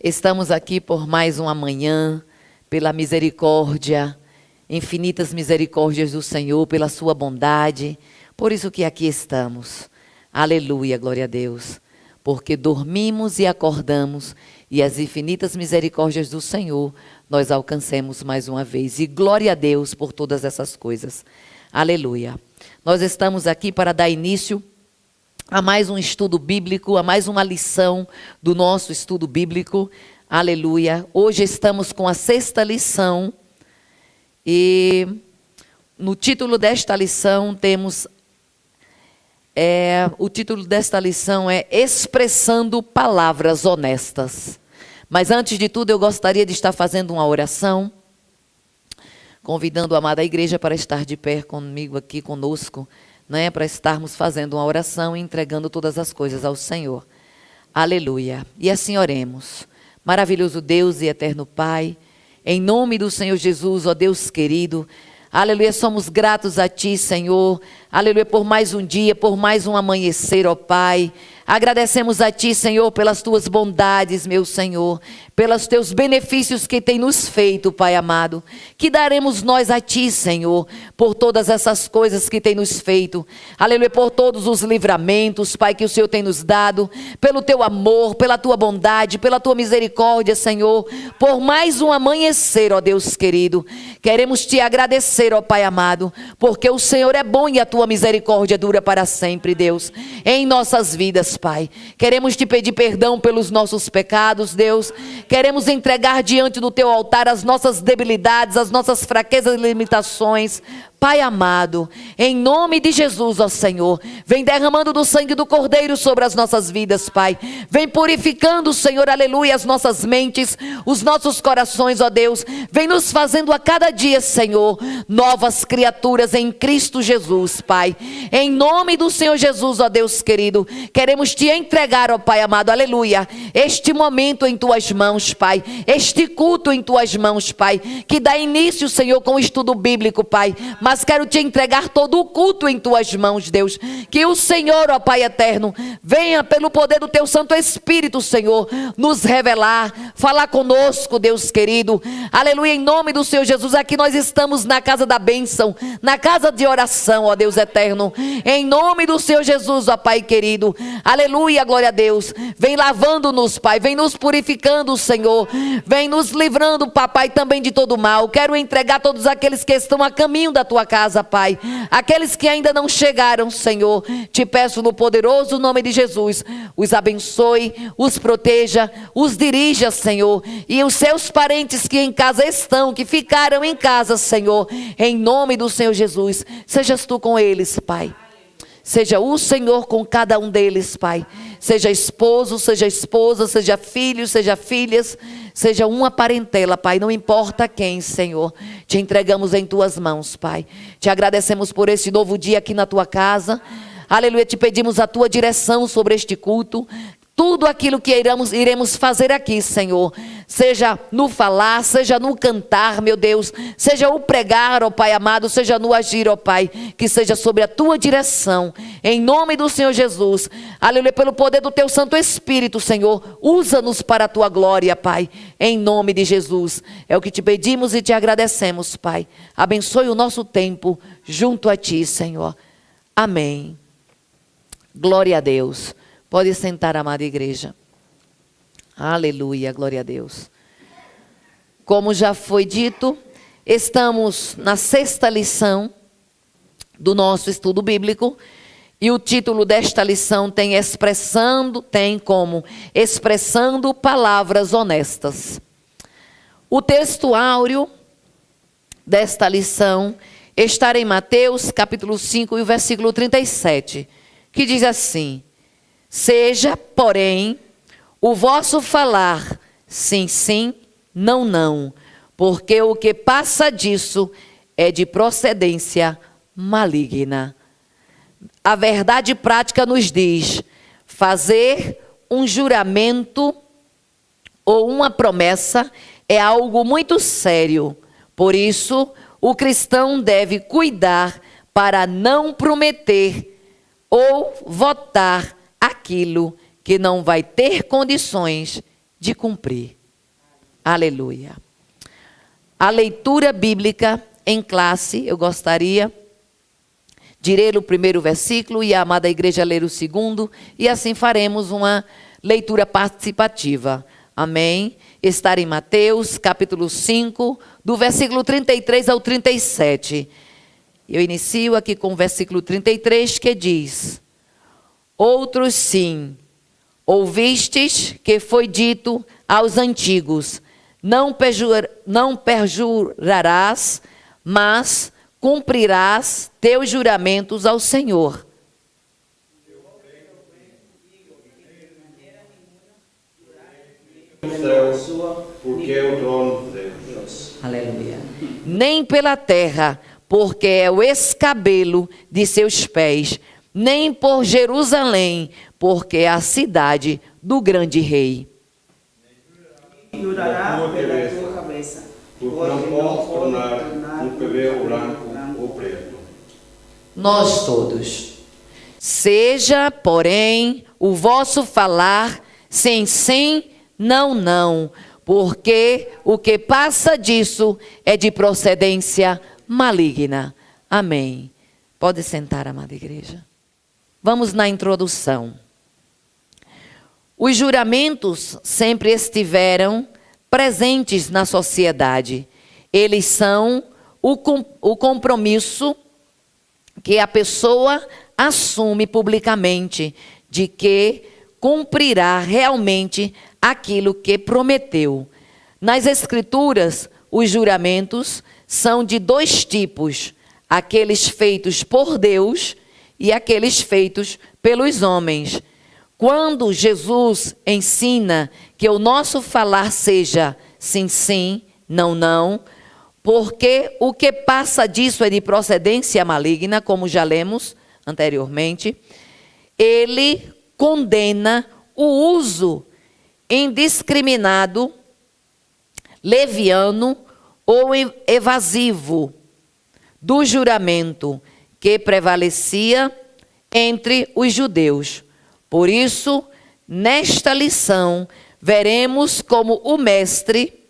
Estamos aqui por mais uma manhã, pela misericórdia, infinitas misericórdias do Senhor, pela sua bondade. Por isso que aqui estamos. Aleluia, glória a Deus. Porque dormimos e acordamos e as infinitas misericórdias do Senhor nós alcancemos mais uma vez. E glória a Deus por todas essas coisas. Aleluia. Nós estamos aqui para dar início a mais um estudo bíblico, a mais uma lição do nosso estudo bíblico. Aleluia. Hoje estamos com a 6ª lição. E no título desta lição temos... o título desta lição é Expressando Palavras Honestas. Mas antes de tudo eu gostaria de estar fazendo uma oração, convidando a amada igreja para estar de pé comigo aqui conosco, né, para estarmos fazendo uma oração e entregando todas as coisas ao Senhor. Aleluia. E assim oremos. Maravilhoso Deus e eterno Pai, em nome do Senhor Jesus, ó Deus querido, aleluia, somos gratos a Ti, Senhor, aleluia, por mais um dia, por mais um amanhecer, ó Pai. Agradecemos a Ti, Senhor, pelas Tuas bondades, meu Senhor, pelos Teus benefícios que tem nos feito, Pai amado. Que daremos nós a Ti, Senhor, por todas essas coisas que tem nos feito. Aleluia, por todos os livramentos, Pai, que o Senhor tem nos dado, pelo Teu amor, pela Tua bondade, pela Tua misericórdia, Senhor, por mais um amanhecer, ó Deus querido. Queremos Te agradecer, ó Pai amado, porque o Senhor é bom e a Tua misericórdia dura para sempre, Deus, em nossas vidas, Pai. Queremos Te pedir perdão pelos nossos pecados, Deus. Queremos entregar diante do Teu altar as nossas debilidades, as nossas fraquezas e limitações. Pai amado, em nome de Jesus, ó Senhor, vem derramando do sangue do Cordeiro sobre as nossas vidas, Pai. Vem purificando, Senhor, aleluia, as nossas mentes, os nossos corações, ó Deus. Vem nos fazendo a cada dia, Senhor, novas criaturas em Cristo Jesus, Pai. Em nome do Senhor Jesus, ó Deus querido, queremos Te entregar, ó Pai amado, aleluia, este momento em Tuas mãos, Pai. Este culto em Tuas mãos, Pai, que dá início, Senhor, com o estudo bíblico, Pai. Mas quero Te entregar todo o culto em Tuas mãos, Deus. Que o Senhor, ó Pai eterno, venha pelo poder do Teu Santo Espírito, Senhor, nos revelar, falar conosco, Deus querido. Aleluia, em nome do Senhor Jesus. Aqui nós estamos na casa da bênção, na casa de oração, ó Deus eterno. Em nome do Senhor Jesus, ó Pai querido. Aleluia, glória a Deus. Vem lavando-nos, Pai. Vem nos purificando, Senhor. Vem nos livrando, Papai, também de todo mal. Quero entregar todos aqueles que estão a caminho da Tua casa, Pai. Aqueles que ainda não chegaram, Senhor, Te peço no poderoso nome de Jesus, os abençoe, os proteja, os dirija, Senhor, e os seus parentes que em casa estão, que ficaram em casa, Senhor, em nome do Senhor Jesus, sejas Tu com eles, Pai. Seja o Senhor com cada um deles, Pai. Seja esposo, seja esposa, seja filho, seja filhas, seja uma parentela, Pai. Não importa quem, Senhor. Te entregamos em Tuas mãos, Pai. Te agradecemos por esse novo dia aqui na Tua casa. Aleluia, Te pedimos a Tua direção sobre este culto. Tudo aquilo que iremos fazer aqui, Senhor, seja no falar, seja no cantar, meu Deus, seja o pregar, ó Pai amado, seja no agir, ó Pai, que seja sobre a Tua direção, em nome do Senhor Jesus. Aleluia, pelo poder do Teu Santo Espírito, Senhor, usa-nos para a Tua glória, Pai, em nome de Jesus. É o que Te pedimos e Te agradecemos, Pai. Abençoe o nosso tempo junto a Ti, Senhor. Amém. Glória a Deus. Pode sentar, amada igreja. Aleluia, glória a Deus. Como já foi dito, estamos na 6ª lição do nosso estudo bíblico. E o título desta lição tem como Expressando Palavras Honestas. O texto áureo desta lição está em Mateus capítulo 5 e o versículo 37, que diz assim: seja, porém, o vosso falar sim, sim, não, não, porque o que passa disso é de procedência maligna. A verdade prática nos diz: fazer um juramento ou uma promessa é algo muito sério. Por isso, o cristão deve cuidar para não prometer ou votar aquilo que não vai ter condições de cumprir. Aleluia. A leitura bíblica em classe, eu gostaria de ler o primeiro versículo e a amada igreja ler o segundo, e assim faremos uma leitura participativa. Amém? Está em Mateus, capítulo 5, do versículo 33 ao 37. Eu inicio aqui com o versículo 33, que diz: Outros sim, ouvistes que foi dito aos antigos, não perjurarás, mas cumprirás teus juramentos ao Senhor. Porque é o trono de Deus. Aleluia. Nem pela terra, porque é o escabelo de seus pés, nem por Jerusalém, porque é a cidade do grande rei. Jurará pela tua cabeça, Porque não pode tornar um cabelo branco ou preto. Nós todos. Seja, porém, o vosso falar sim, sim, não, não, porque o que passa disso é de procedência maligna. Amém. Pode sentar, amada igreja. Vamos na introdução. Os juramentos sempre estiveram presentes na sociedade. Eles são o compromisso que a pessoa assume publicamente de que cumprirá realmente aquilo que prometeu. Nas Escrituras, os juramentos são de dois tipos: aqueles feitos por Deus e aqueles feitos pelos homens. Quando Jesus ensina que o nosso falar seja sim, sim, não, não, porque o que passa disso é de procedência maligna, como já lemos anteriormente, ele condena o uso indiscriminado, leviano ou evasivo do juramento que prevalecia entre os judeus. Por isso, nesta lição, veremos como o mestre,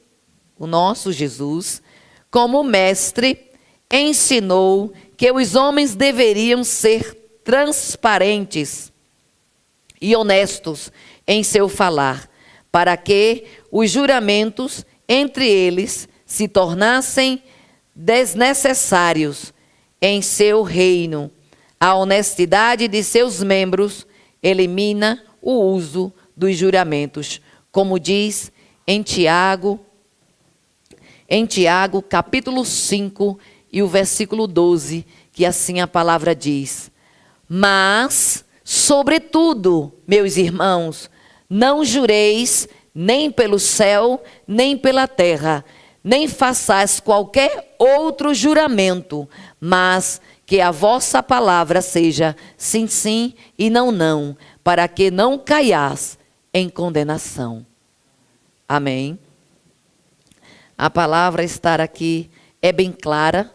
o nosso Jesus, como o mestre, ensinou que os homens deveriam ser transparentes e honestos em seu falar, para que os juramentos entre eles se tornassem desnecessários em seu reino. A honestidade de seus membros elimina o uso dos juramentos, como diz em Tiago capítulo 5 e o versículo 12, que assim a palavra diz: Mas, sobretudo, meus irmãos, não jureis nem pelo céu, nem pela terra, nem façais qualquer outro juramento, mas que a vossa palavra seja sim, sim e não, não, para que não caias em condenação. Amém. A palavra estar aqui é bem clara,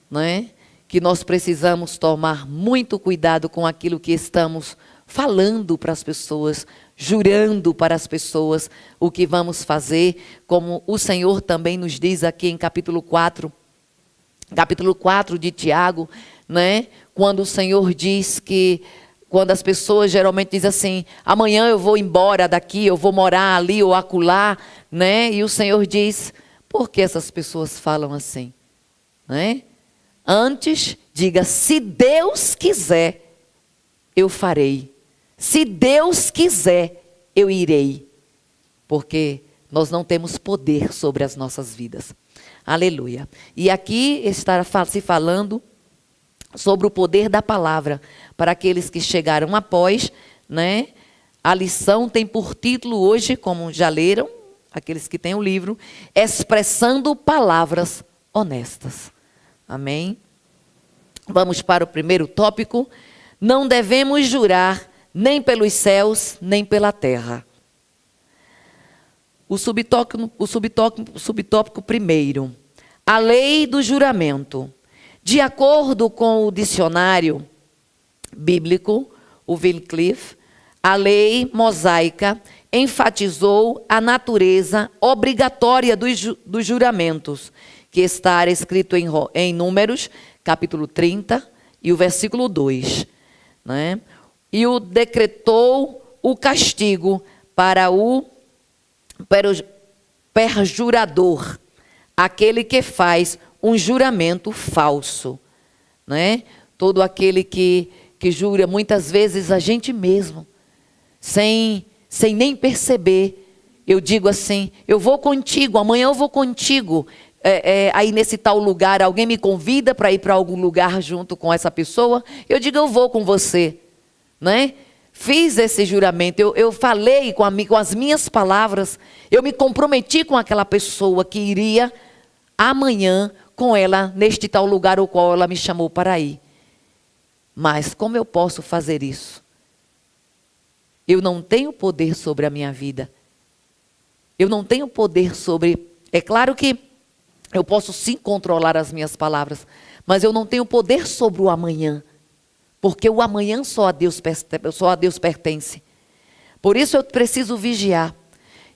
não é? Que nós precisamos tomar muito cuidado com aquilo que estamos falando para as pessoas, jurando para as pessoas o que vamos fazer, como o Senhor também nos diz aqui em capítulo 4 de Tiago, né? Quando o Senhor diz que, quando as pessoas geralmente dizem assim, amanhã eu vou embora daqui, eu vou morar ali ou acolá, né? E o Senhor diz, por que essas pessoas falam assim? Né? Antes, diga, se Deus quiser, eu farei. Se Deus quiser, eu irei. Porque nós não temos poder sobre as nossas vidas. Aleluia. E aqui está se falando sobre o poder da palavra. Para aqueles que chegaram após, né? A lição tem por título hoje, como já leram, aqueles que têm o livro, Expressando Palavras Honestas. Amém? Vamos para o primeiro tópico. Não devemos jurar nem pelos céus, nem pela terra. O subtópico primeiro. A lei do juramento. De acordo com o dicionário bíblico, o Wycliffe, a lei mosaica enfatizou a obrigatória dos juramentos, que está escrito em Números, capítulo 30, e o versículo 2. Né? E o decretou o castigo para o perjurador, aquele que faz um juramento falso. Né? Todo aquele que jura, muitas vezes a gente mesmo, sem nem perceber, eu digo assim, eu vou contigo, amanhã eu vou contigo, aí nesse tal lugar, alguém me convida para ir para algum lugar junto com essa pessoa, eu digo, eu vou com você, né? Fiz esse juramento, eu falei com as minhas palavras, eu me comprometi com aquela pessoa que iria amanhã com ela neste tal lugar ao qual ela me chamou para ir. Mas como eu posso fazer isso? Eu não tenho poder sobre a minha vida. Eu não tenho poder sobre... É claro que eu posso sim controlar as minhas palavras, mas eu não tenho poder sobre o amanhã. Porque o amanhã só a Deus pertence. Por isso eu preciso vigiar.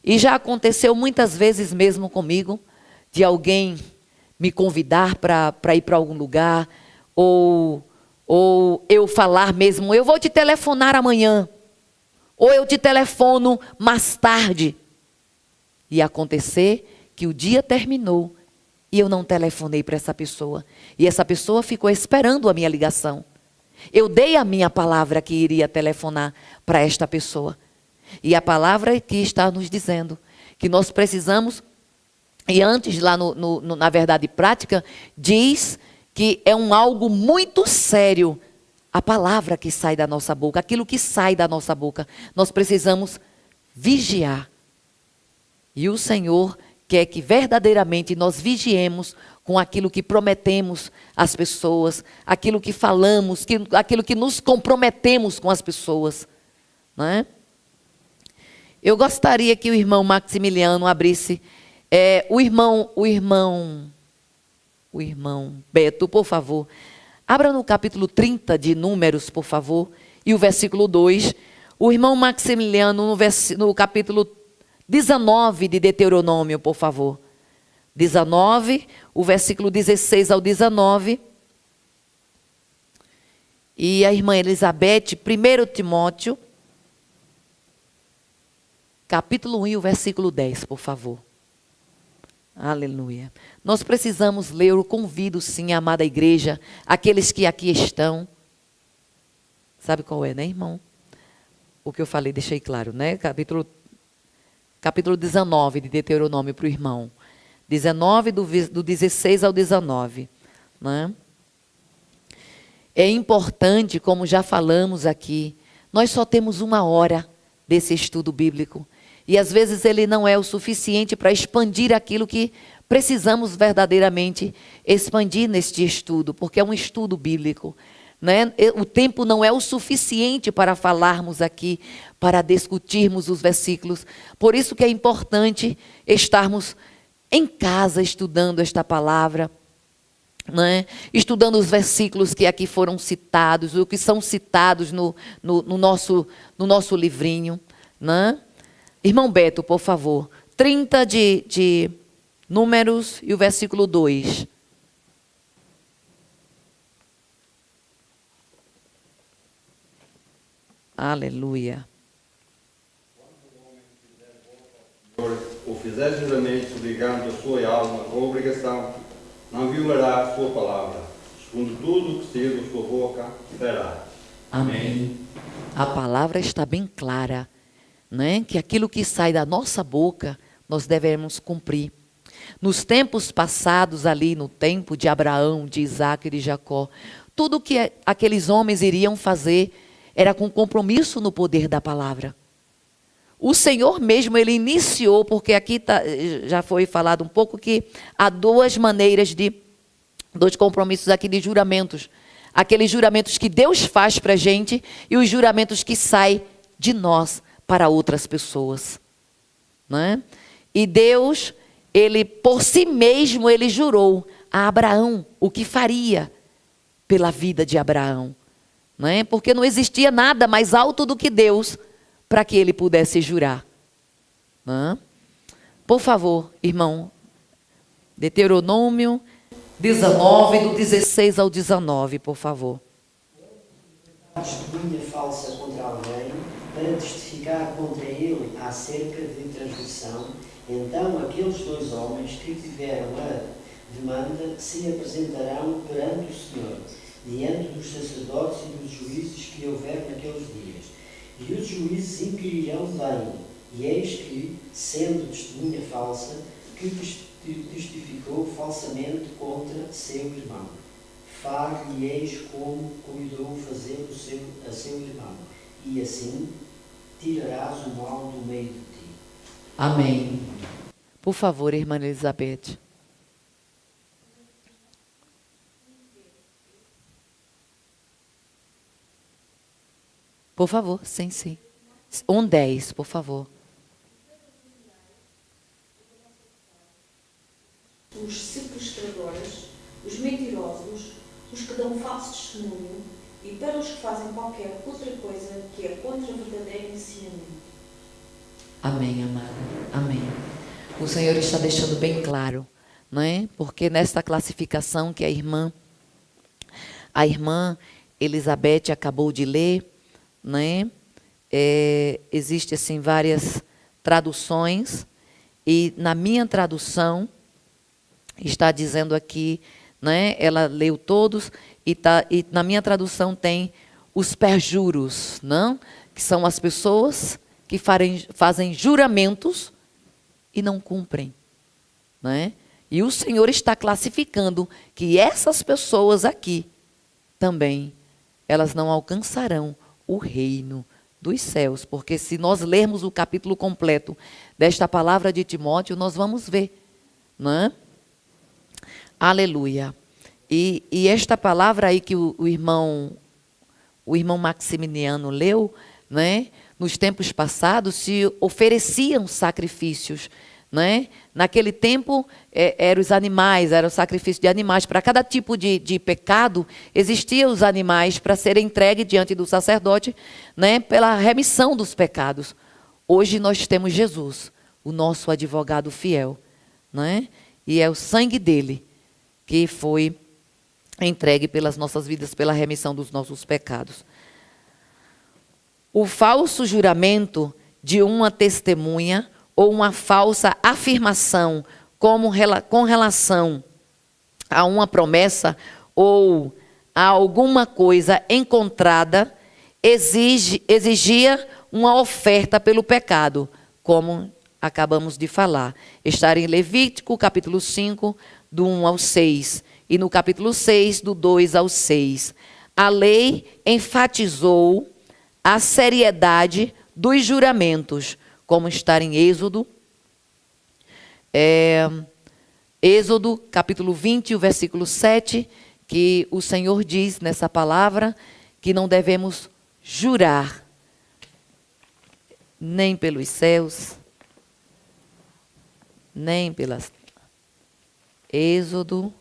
E já aconteceu muitas vezes mesmo comigo, de alguém me convidar para ir para algum lugar, ou eu falar mesmo, eu vou te telefonar amanhã, ou eu te telefono mais tarde. E acontecer que o dia terminou e eu não telefonei para essa pessoa. E essa pessoa ficou esperando a minha ligação. Eu dei a minha palavra que iria telefonar para esta pessoa. E a palavra aqui está nos dizendo que nós precisamos, e antes lá na verdade prática, diz que é algo muito sério a palavra que sai da nossa boca, aquilo que sai da nossa boca. Nós precisamos vigiar. E o Senhor quer que verdadeiramente nós vigiemos com aquilo que prometemos às pessoas, aquilo que falamos, aquilo que nos comprometemos com as pessoas. Não é? Eu gostaria que o irmão Maximiliano abrisse, o irmão Beto, por favor. Abra no capítulo 30 de Números, por favor, e o versículo 2. O irmão Maximiliano no capítulo 19 de Deuteronômio, por favor. 19, o versículo 16 ao 19. E a irmã Elizabeth, 1 Timóteo, capítulo 1 e o versículo 10, por favor. Aleluia. Nós precisamos ler, eu convido sim, a amada igreja, aqueles que aqui estão. Sabe qual é, né, irmão? O que eu falei, deixei claro, né? Capítulo 19 de Deuteronômio para o irmão. 19, do 16 ao 19. Né? É importante, como já falamos aqui, nós só temos 1 hora desse estudo bíblico. E às vezes ele não é o suficiente para expandir aquilo que precisamos verdadeiramente expandir neste estudo, porque é um estudo bíblico. Né? O tempo não é o suficiente para falarmos aqui, para discutirmos os versículos. Por isso que é importante estarmos em casa estudando esta palavra, né? Estudando os versículos que aqui foram citados, o que são citados no nosso livrinho. Né? Irmão Beto, por favor, 30 de Números e o versículo 2. Aleluia. Ou fizer juramento ligando a sua alma com obrigação, não violará a sua palavra. Segundo tudo o que sair da sua boca, terá. Amém. A palavra está bem clara, né? Que aquilo que sai da nossa boca, nós devemos cumprir. Nos tempos passados ali, no tempo de Abraão, de Isaac e de Jacó, tudo que aqueles homens iriam fazer era com compromisso no poder da palavra. O Senhor mesmo, ele iniciou, porque aqui já foi falado um pouco que há 2 maneiras dois compromissos aqui de juramentos. Aqueles juramentos que Deus faz para a gente e os juramentos que saem de nós para outras pessoas. Né? E Deus, ele por si mesmo, ele jurou a Abraão o que faria pela vida de Abraão. Né? Porque não existia nada mais alto do que Deus para que ele pudesse jurar. Né? Por favor, irmão, Deuteronômio 19, do 16 ao 19, por favor. Testemunha falsa contra alguém para testificar contra ele acerca de transgressão, então aqueles dois homens que tiveram a demanda se apresentarão perante o Senhor, diante dos sacerdotes e dos juízes que houver naqueles dias. E os juízes inquirirão bem, e eis que, sendo testemunha falsa, que testificou falsamente contra seu irmão. Far-lhe-eis como cuidou fazer a seu irmão, e assim tirarás o mal do meio de ti. Amém. Por favor, irmã Elizabeth. Por favor, sim, sim. 1:10, por favor. Os sequestradores, os mentirosos, os que dão falso testemunho e para os que fazem qualquer outra coisa que é contra o verdadeiro ensinamento. Amém, amada. Amém. O Senhor está deixando bem claro, não é? Porque nesta classificação que a irmã Elizabeth acabou de ler, né? Existe assim várias traduções e na minha tradução está dizendo aqui, né? Ela leu todos e na minha tradução tem os perjuros, não? Que são as pessoas que fazem juramentos e não cumprem, né? E o Senhor está classificando que essas pessoas aqui também elas não alcançarão o reino dos céus, porque se nós lermos o capítulo completo desta palavra de Timóteo, nós vamos ver, né? Aleluia. E esta palavra aí que o irmão Maximiliano leu, né? Nos tempos passados se ofereciam sacrifícios, né? Naquele tempo eram os animais, era o sacrifício de animais. Para cada tipo de pecado, existiam os animais para serem entregues diante do sacerdote, né? Pela remissão dos pecados. Hoje nós temos Jesus, o nosso advogado fiel, né? E é o sangue dele que foi entregue pelas nossas vidas, pela remissão dos nossos pecados. O falso juramento de uma testemunha ou uma falsa afirmação com relação a uma promessa ou a alguma coisa encontrada exigia uma oferta pelo pecado, como acabamos de falar. Está em Levítico, capítulo 5, do 1 ao 6, e no capítulo 6, do 2 ao 6. A lei enfatizou a seriedade dos juramentos, como está em Êxodo, capítulo 20, o versículo 7, que o Senhor diz nessa palavra que não devemos jurar nem pelos céus, nem pelas... Êxodo,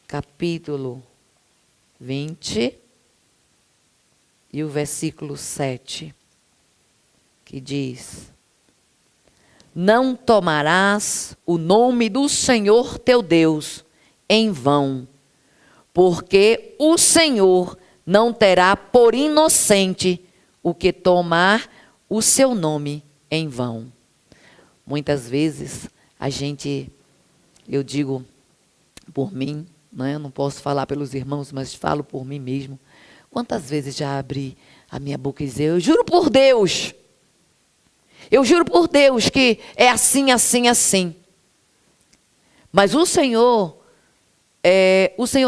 capítulo 20, e o versículo 7, que diz: não tomarás o nome do Senhor teu Deus em vão, porque o Senhor não terá por inocente o que tomar o seu nome em vão. Muitas vezes eu digo por mim, né? Eu não posso falar pelos irmãos, mas falo por mim mesmo. Quantas vezes já abri a minha boca e dizer, eu juro por Deus que é assim, assim, assim. Mas o Senhor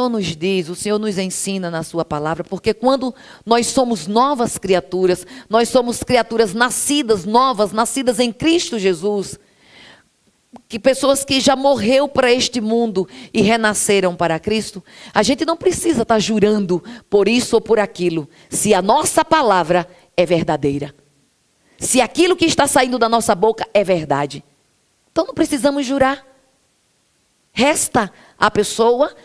nos diz, o Senhor nos ensina na sua palavra, porque quando nós somos novas criaturas, nós somos criaturas nascidas novas, nascidas em Cristo Jesus, que pessoas que já morreu para este mundo e renasceram para Cristo, a gente não precisa estar jurando por isso ou por aquilo, se a nossa palavra é verdadeira. Se aquilo que está saindo da nossa boca é verdade. Então não precisamos jurar. Resta a pessoa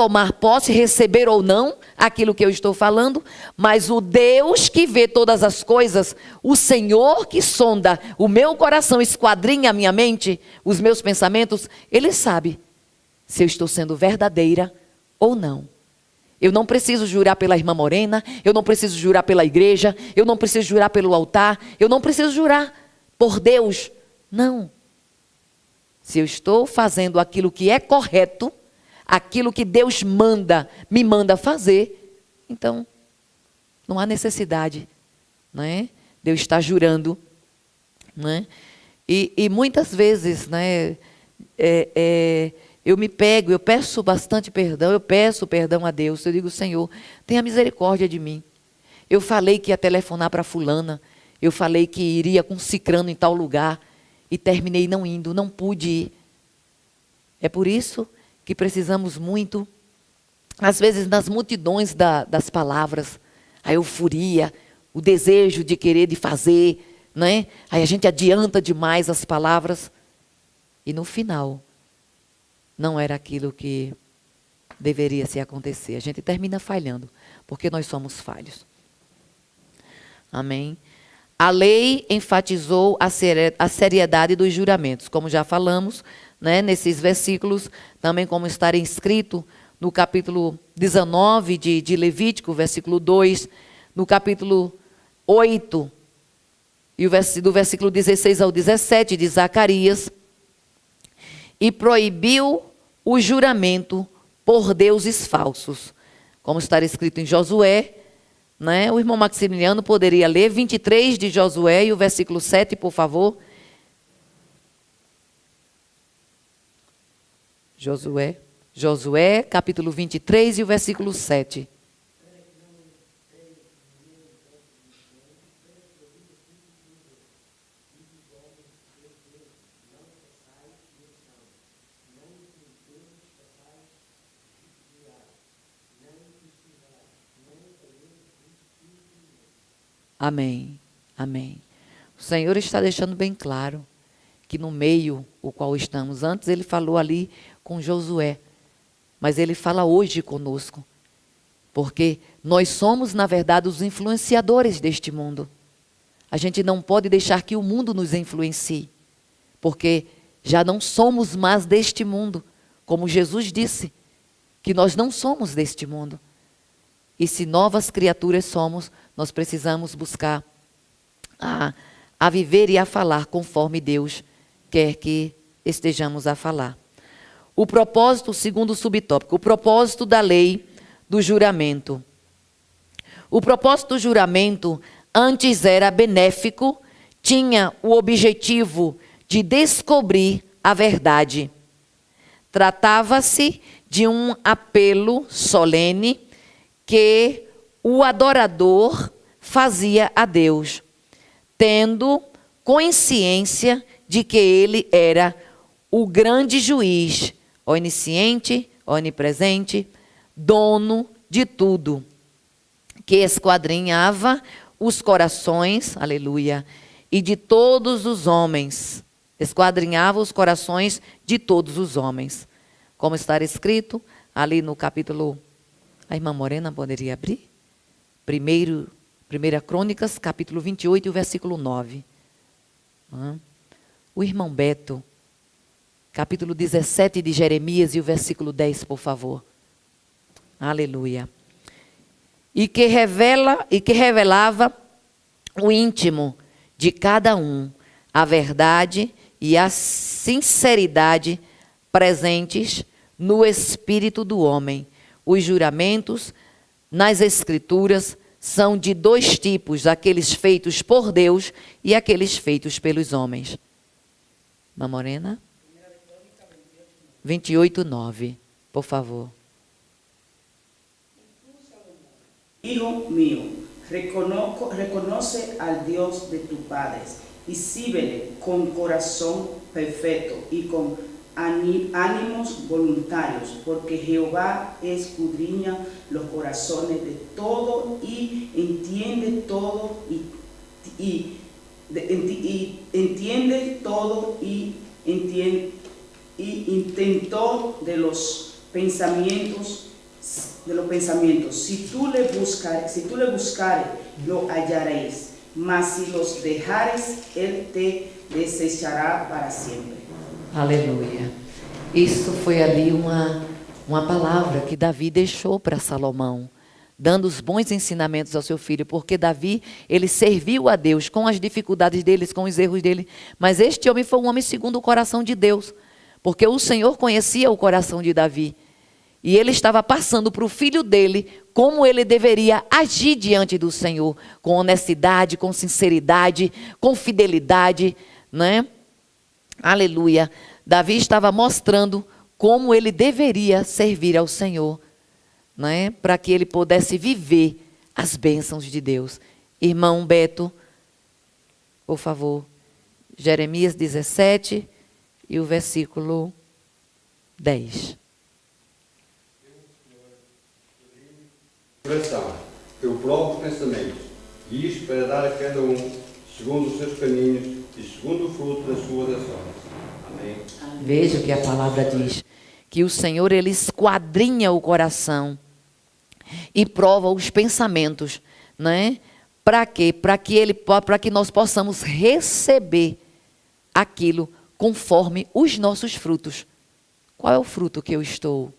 tomar posse, receber ou não aquilo que eu estou falando, mas o Deus que vê todas as coisas, o Senhor que sonda o meu coração, esquadrinha a minha mente, os meus pensamentos, Ele sabe se eu estou sendo verdadeira ou não. Eu não preciso jurar pela irmã Morena, eu não preciso jurar pela igreja, eu não preciso jurar pelo altar, eu não preciso jurar por Deus. Não. Se eu estou fazendo aquilo que é correto, aquilo que Deus me manda fazer, então não há necessidade, né, de eu estar jurando. Né? E muitas vezes, né, eu peço bastante perdão, eu peço perdão a Deus. Eu digo, Senhor, tenha misericórdia de mim. Eu falei que ia telefonar para fulana, eu falei que iria com cicrano em tal lugar, e terminei não indo, não pude ir. É por isso que precisamos muito, às vezes nas multidões das palavras, a euforia, o desejo de querer, de fazer, né? Aí a gente adianta demais as palavras, e no final, não era aquilo que deveria se acontecer. A gente termina falhando, porque nós somos falhos. Amém? A lei enfatizou a seriedade dos juramentos, como já falamos, né, nesses versículos, também como está escrito no capítulo 19 de Levítico, versículo 2, no capítulo 8, e do versículo 16 ao 17 de Zacarias, e proibiu o juramento por deuses falsos, como está escrito em Josué, né? O irmão Maximiliano poderia ler 23 de Josué e o versículo 7, por favor. Josué, capítulo 23 e o versículo 7. Amém, amém. O Senhor está deixando bem claro que no meio o qual estamos, antes ele falou ali com Josué, mas ele fala hoje conosco, porque nós somos, na verdade, os influenciadores deste mundo. A gente não pode deixar que o mundo nos influencie, porque já não somos mais deste mundo, como Jesus disse, que nós não somos deste mundo. E se novas criaturas somos, nós precisamos buscar a viver e a falar conforme Deus quer que estejamos a falar. O propósito, segundo subtópico, o propósito da lei do juramento. O propósito do juramento antes era benéfico, tinha o objetivo de descobrir a verdade. Tratava-se de um apelo solene que o adorador fazia a Deus, tendo consciência de que ele era o grande juiz, onisciente, onipresente, dono de tudo, que esquadrinhava os corações, aleluia, e de todos os homens, esquadrinhava os corações de todos os homens. Como está escrito ali no capítulo, a irmã Morena poderia abrir? 1 Crônicas, capítulo 28, o versículo 9. O irmão Beto, capítulo 17 de Jeremias e o versículo 10, por favor. Aleluia. E que revelava o íntimo de cada um, a verdade e a sinceridade presentes no espírito do homem. Os juramentos nas Escrituras são de dois tipos, aqueles feitos por Deus e aqueles feitos pelos homens. Irmã Morena? 28, 9, por favor. Hijo mío, reconoce al Dios de tus padres y sírvele con corazón perfecto y con ánimos voluntarios, porque Jehová escudriña los corazones de todo y entiende todo y intentó de los pensamientos de los pensamientos. Si tú le buscares, lo hallaréis. Mas si los dejares, él te desechará para siempre. Aleluia. Isso foi ali uma palavra que Davi deixou para Salomão, dando os bons ensinamentos ao seu filho, porque Davi, ele serviu a Deus com as dificuldades deles, com os erros dele, mas este homem foi um homem segundo o coração de Deus, porque o Senhor conhecia o coração de Davi, e ele estava passando para o filho dele como ele deveria agir diante do Senhor, com honestidade, com sinceridade, com fidelidade, né? Aleluia. Davi estava mostrando como ele deveria servir ao Senhor, né? Para que ele pudesse viver as bênçãos de Deus. Irmão Beto, por favor, Jeremias 17 e o versículo 10. Coração, eu provo os pensamentos, e isto para dar a cada um, segundo os seus caminhos e segundo o fruto das suas ações. Amém. Veja o que a palavra diz, que o Senhor, ele esquadrinha o coração e prova os pensamentos, né? Para quê? Para que nós possamos receber aquilo conforme os nossos frutos. Qual é o fruto que eu estou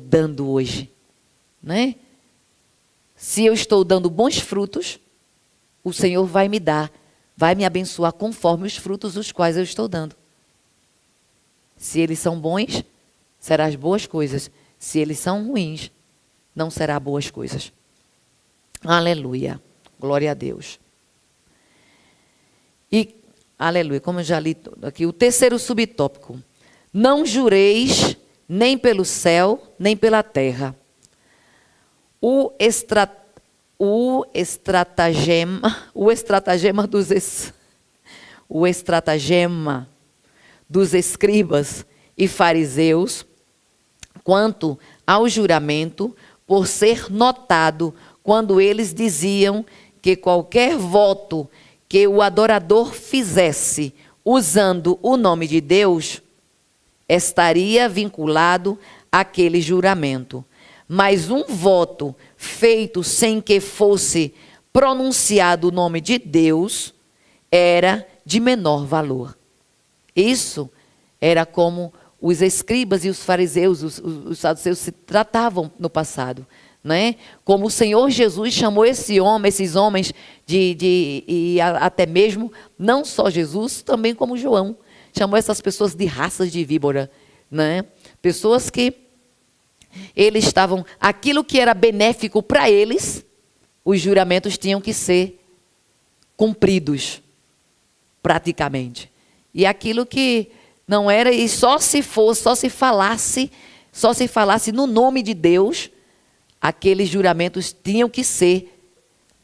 dando hoje? Né? Se eu estou dando bons frutos, o Senhor vai me dar, vai me abençoar conforme os frutos os quais eu estou dando. Se eles são bons, serão as boas coisas. Se eles são ruins, não será boas coisas. Aleluia. Glória a Deus. E, aleluia, como eu já li aqui, o terceiro subtópico. Não jureis nem pelo céu, nem pela terra. O estratagema dos escribas e fariseus quanto ao juramento, por ser notado quando eles diziam que qualquer voto que o adorador fizesse usando o nome de Deus estaria vinculado àquele juramento. Mas um voto feito sem que fosse pronunciado o nome de Deus era de menor valor. Isso era como os escribas e os fariseus, os saduceus se tratavam no passado, né? Como o Senhor Jesus chamou esses homens e até mesmo, não só Jesus, também como João, chamou essas pessoas de raças de víbora, né? Pessoas que eles estavam, aquilo que era benéfico para eles, os juramentos tinham que ser cumpridos, praticamente. E aquilo que não era, e só se falasse no nome de Deus, aqueles juramentos tinham que ser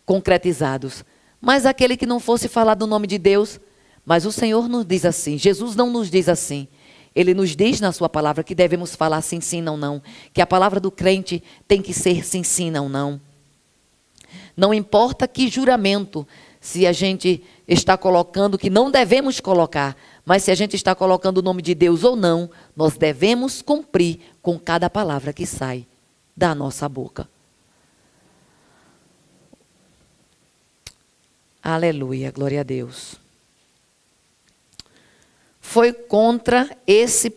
concretizados. Mas aquele que não fosse falar do nome de Deus, mas o Senhor nos diz assim, Jesus não nos diz assim. Ele nos diz na sua palavra que devemos falar sim, sim, não, não. Que a palavra do crente tem que ser sim, sim, não, não. Não importa que juramento, se a gente está colocando, que não devemos colocar, mas se a gente está colocando o nome de Deus ou não, nós devemos cumprir com cada palavra que sai da nossa boca. Aleluia, glória a Deus. Foi contra esse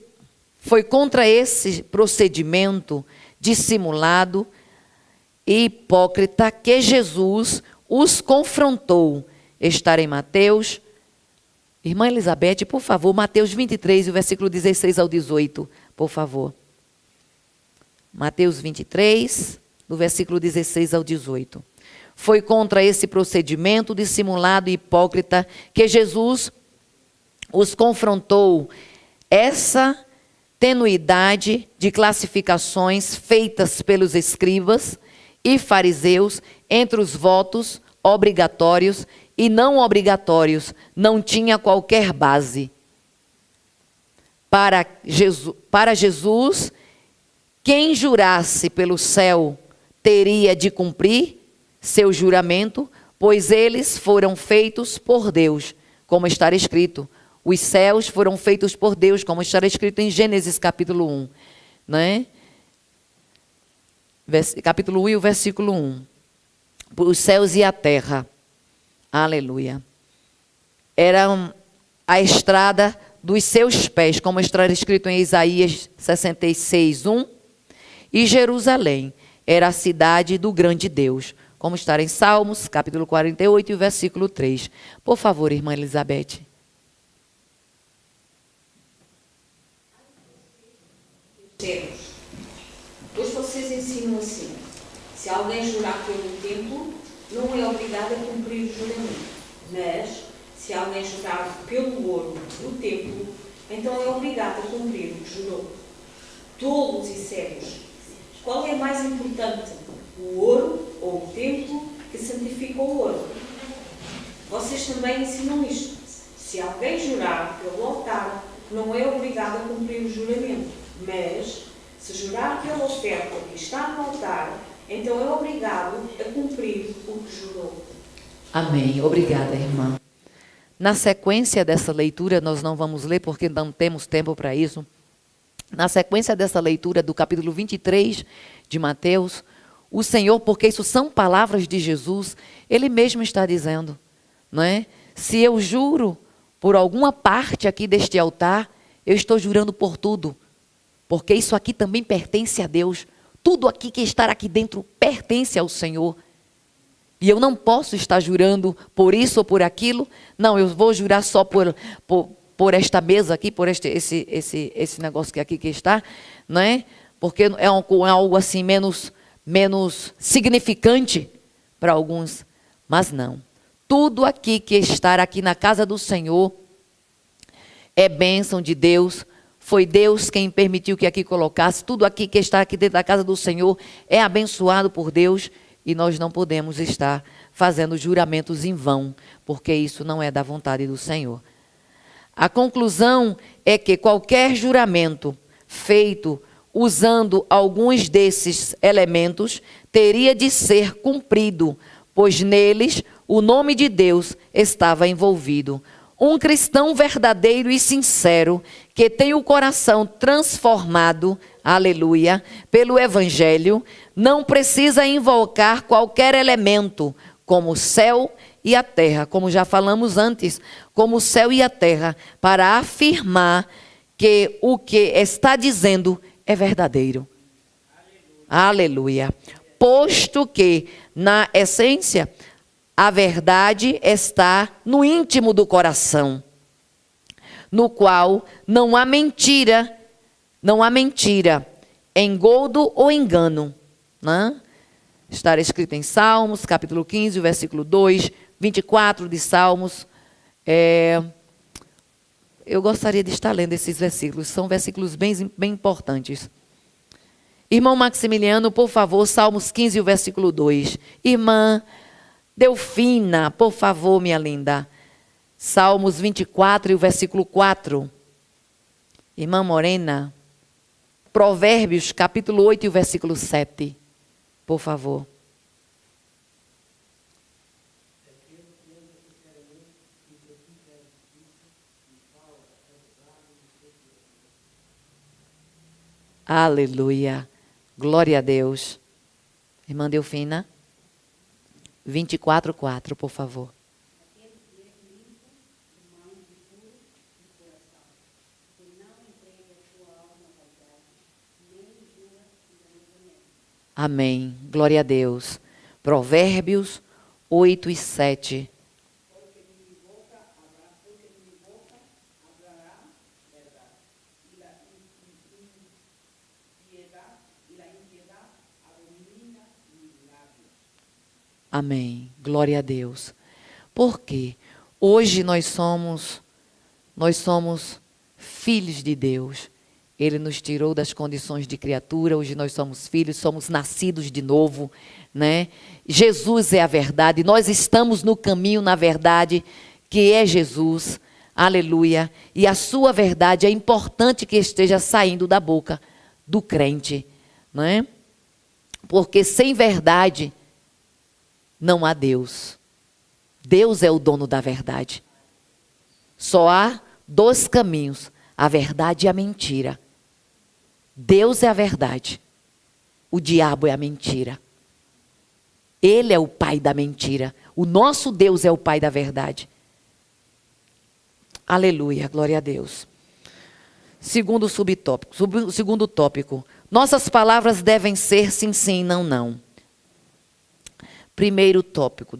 procedimento dissimulado e hipócrita que Jesus os confrontou. Está em Mateus. Irmã Elizabeth, por favor, Mateus 23, o versículo 16 ao 18, por favor. Mateus 23, do versículo 16 ao 18. Foi contra esse procedimento dissimulado e hipócrita que Jesus os confrontou. Essa tenuidade de classificações feitas pelos escribas e fariseus entre os votos obrigatórios e não obrigatórios não tinha qualquer base. Para Jesus, quem jurasse pelo céu teria de cumprir seu juramento, pois eles foram feitos por Deus, como está escrito. Os céus foram feitos por Deus, como está escrito em Gênesis capítulo 1. Né? capítulo 1 e o versículo 1. Os céus e a terra, aleluia, eram a estrada dos seus pés, como está escrito em Isaías 66, 1. E Jerusalém era a cidade do grande Deus, como está em Salmos, capítulo 48 e o versículo 3. Por favor, irmã Elizabeth. Pois vocês ensinam assim: se alguém jurar pelo templo, não é obrigado a cumprir o juramento. Mas, se alguém jurar pelo ouro do templo, então é obrigado a cumprir o que jurou. Tolos e cegos, qual é mais importante, o ouro ou o templo que santifica o ouro? Vocês também ensinam isto: se alguém jurar pelo altar, não é obrigado a cumprir o juramento. Mas, se jurar pela oferta que está no altar, então é obrigado a cumprir o que jurou. Amém. Obrigada, irmã. Na sequência dessa leitura, nós não vamos ler porque não temos tempo para isso. Na sequência dessa leitura do capítulo 23 de Mateus, o Senhor, porque isso são palavras de Jesus, Ele mesmo está dizendo, não é? Se eu juro por alguma parte aqui deste altar, eu estou jurando por tudo. Porque isso aqui também pertence a Deus. Tudo aqui que está aqui dentro pertence ao Senhor. E eu não posso estar jurando por isso ou por aquilo. Não, eu vou jurar só por esta mesa aqui, por esse negócio que aqui que está, não é? Porque é algo assim menos significante para alguns. Mas não. Tudo aqui que está aqui na casa do Senhor é bênção de Deus. Foi Deus quem permitiu que aqui colocasse. Tudo aqui que está aqui dentro da casa do Senhor é abençoado por Deus. E nós não podemos estar fazendo juramentos em vão, porque isso não é da vontade do Senhor. A conclusão é que qualquer juramento feito usando alguns desses elementos teria de ser cumprido, pois neles o nome de Deus estava envolvido. Um cristão verdadeiro e sincero, que tem o coração transformado, aleluia, pelo Evangelho, não precisa invocar qualquer elemento, como o céu e a terra, como já falamos antes, como o céu e a terra, para afirmar que o que está dizendo é verdadeiro. Aleluia. Posto que, na essência, a verdade está no íntimo do coração, no qual não há mentira, engodo ou engano. Né? Está escrito em Salmos, capítulo 15, versículo 2, 24 de Salmos. Eu gostaria de estar lendo esses versículos, são versículos bem importantes. Irmão Maximiliano, por favor, Salmos 15, o versículo 2. Irmã Delfina, por favor, minha linda. Salmos 24 e o versículo 4. Irmã Morena. Provérbios, capítulo 8 e o versículo 7. Por favor. Aleluia. Glória a Deus. Irmã Delfina. 24, 4, por favor. Amém. Glória a Deus. Provérbios 8 e 7. Amém. Glória a Deus. Porque hoje nós somos filhos de Deus. Ele nos tirou das condições de criatura, hoje nós somos filhos, somos nascidos de novo, né? Jesus é a verdade, nós estamos no caminho, na verdade, que é Jesus, aleluia. E a sua verdade é importante que esteja saindo da boca do crente, não é? Porque sem verdade não há Deus. Deus é o dono da verdade. Só há dois caminhos, a verdade e a mentira. Deus é a verdade. o diabo é a mentira. Ele é o pai da mentira. O nosso Deus é o pai da verdade. Aleluia, glória a Deus. Segundo subtópico, segundo tópico. Nossas palavras devem ser sim, sim, não, não. Primeiro tópico,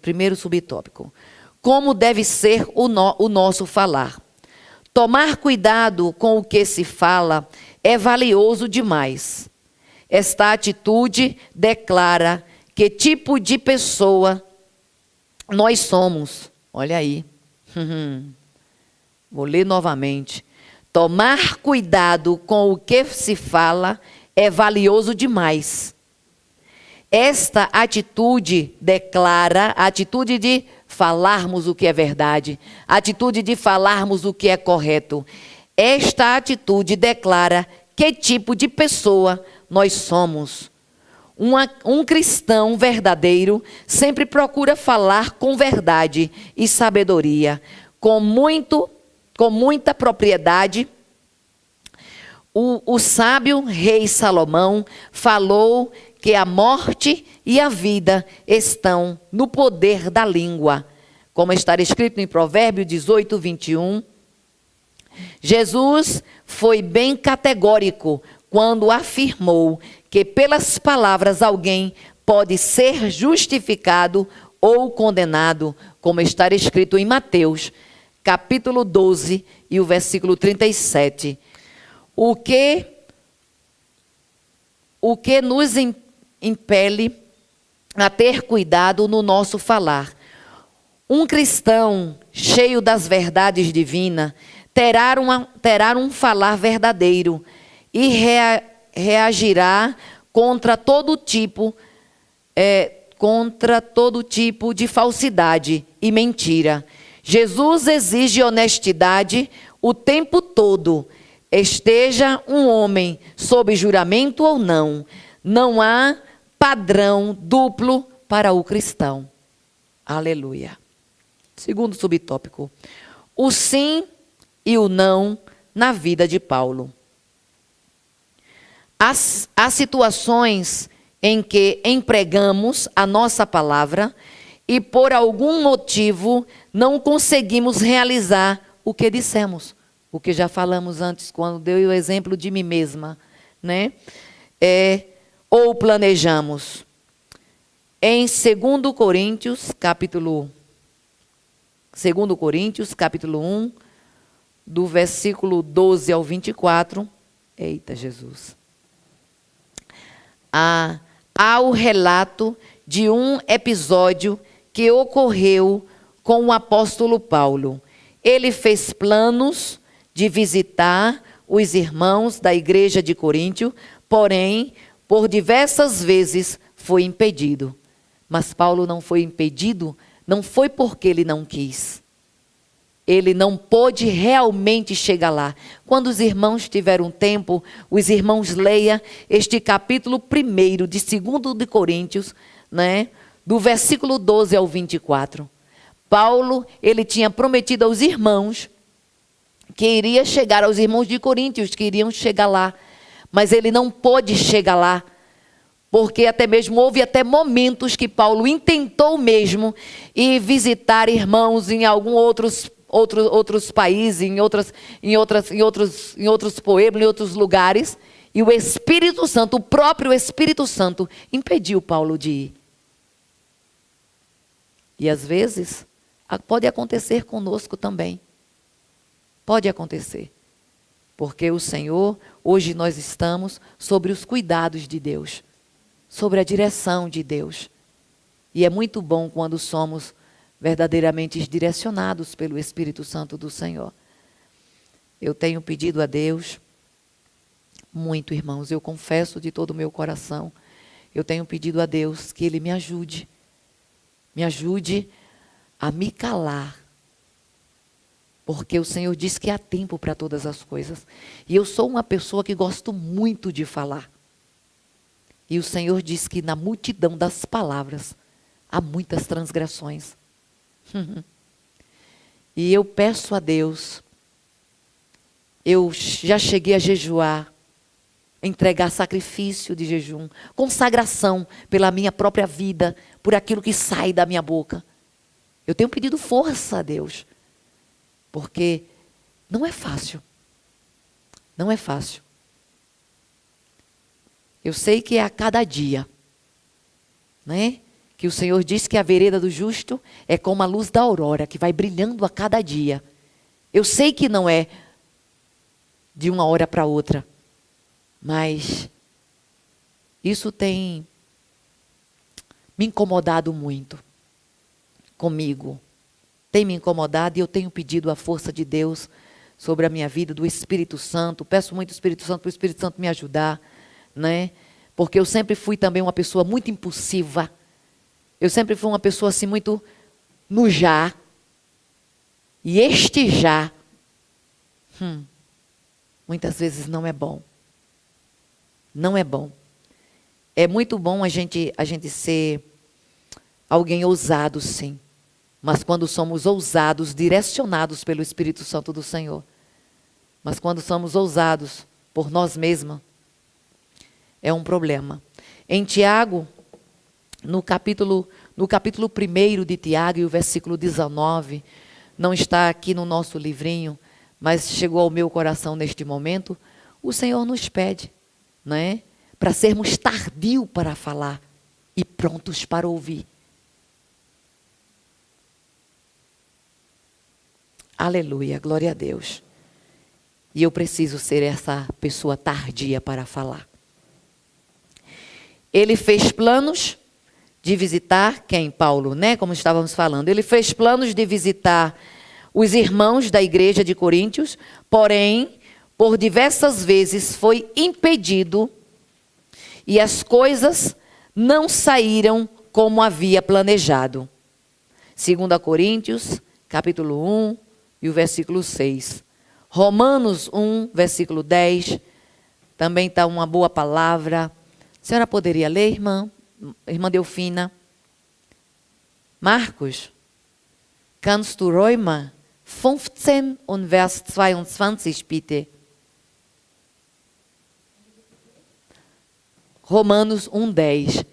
primeiro subtópico. Como deve ser o nosso falar. Tomar cuidado com o que se fala é valioso demais. Esta atitude declara que tipo de pessoa nós somos. Olha aí. Vou ler novamente. Tomar cuidado com o que se fala é valioso demais. Esta atitude declara a atitude de falarmos o que é verdade, a atitude de falarmos o que é correto. Esta atitude declara que tipo de pessoa nós somos. Um cristão verdadeiro sempre procura falar com verdade e sabedoria, com muita propriedade. O sábio rei Salomão falou que a morte e a vida estão no poder da língua. Como está escrito em Provérbios 18, 21. Jesus foi bem categórico quando afirmou que pelas palavras alguém pode ser justificado ou condenado, como está escrito em Mateus, capítulo 12 e o versículo 37. O que nos impele a ter cuidado no nosso falar. Um cristão cheio das verdades divinas terá um falar verdadeiro e reagirá contra todo tipo de falsidade e mentira. Jesus exige honestidade o tempo todo. Esteja um homem sob juramento ou não, não há padrão duplo para o cristão. Aleluia. Segundo subtópico. O sim e o não na vida de Paulo. Há situações em que empregamos a nossa palavra e por algum motivo não conseguimos realizar o que dissemos. O que já falamos antes, quando dei o exemplo de mim mesma, né? Ou planejamos. Em 2 Coríntios, capítulo 1, do versículo 12 ao 24. Eita, Jesus. Há o relato de um episódio que ocorreu com o apóstolo Paulo. Ele fez planos de visitar os irmãos da igreja de Coríntio, porém, por diversas vezes foi impedido. Mas Paulo não foi impedido, não foi porque ele não quis. Ele não pôde realmente chegar lá. Quando os irmãos tiveram tempo, os irmãos leiam este capítulo 1 de 2 de Coríntios, né, do versículo 12 ao 24. Paulo, ele tinha prometido aos irmãos que iria chegar aos irmãos de Coríntios, que iriam chegar lá. Mas ele não pôde chegar lá, porque houve até momentos que Paulo intentou mesmo ir visitar irmãos em alguns outros países, em outros pueblos, em outros lugares, e o Espírito Santo, o próprio Espírito Santo, impediu Paulo de ir. E às vezes, pode acontecer conosco também. Pode acontecer. Porque o Senhor, hoje nós estamos sobre os cuidados de Deus, sobre a direção de Deus. E é muito bom quando somos verdadeiramente direcionados pelo Espírito Santo do Senhor. Eu tenho pedido a Deus, muito, irmãos, eu confesso de todo o meu coração, eu tenho pedido a Deus que Ele me ajude a me calar, porque o Senhor diz que há tempo para todas as coisas. E eu sou uma pessoa que gosto muito de falar. E o Senhor diz que na multidão das palavras há muitas transgressões. E eu peço a Deus, eu já cheguei a jejuar entregar sacrifício de jejum, consagração pela minha própria vida, por aquilo que sai da minha boca. Eu tenho pedido força a Deus, porque não é fácil. Não é fácil. Eu sei que é a cada dia, né? Que o Senhor diz que a vereda do justo é como a luz da aurora, que vai brilhando a cada dia. Eu sei que não é de uma hora para outra, mas isso tem me incomodado muito comigo. Tem me incomodado e eu tenho pedido a força de Deus sobre a minha vida, do Espírito Santo. Peço muito ao Espírito Santo, para o Espírito Santo me ajudar, né? Porque eu sempre fui também uma pessoa muito impulsiva. Eu sempre fui uma pessoa assim muito no já. E este já, muitas vezes não é bom. Não é bom. É muito bom a gente ser alguém ousado, sim. Mas quando somos ousados, direcionados pelo Espírito Santo do Senhor. Mas quando somos ousados por nós mesmos, é um problema. Em Tiago, no capítulo 1 de Tiago, e o versículo 19, não está aqui no nosso livrinho, mas chegou ao meu coração neste momento, o Senhor nos pede, né, para sermos tardios para falar e prontos para ouvir. Aleluia, glória a Deus. E eu preciso ser essa pessoa tardia para falar. Ele fez planos de visitar quem, Paulo, né? Como estávamos falando. Ele fez planos de visitar os irmãos da igreja de Coríntios, porém, por diversas vezes foi impedido e as coisas não saíram como havia planejado. 2 Coríntios, capítulo 1 e o versículo 6. Romanos 1, versículo 10, também está uma boa palavra. A senhora poderia ler, irmã? Irmã Delfina. Marcos, kannst du Römer 15 und Vers 22, bitte? Romanos 1:10.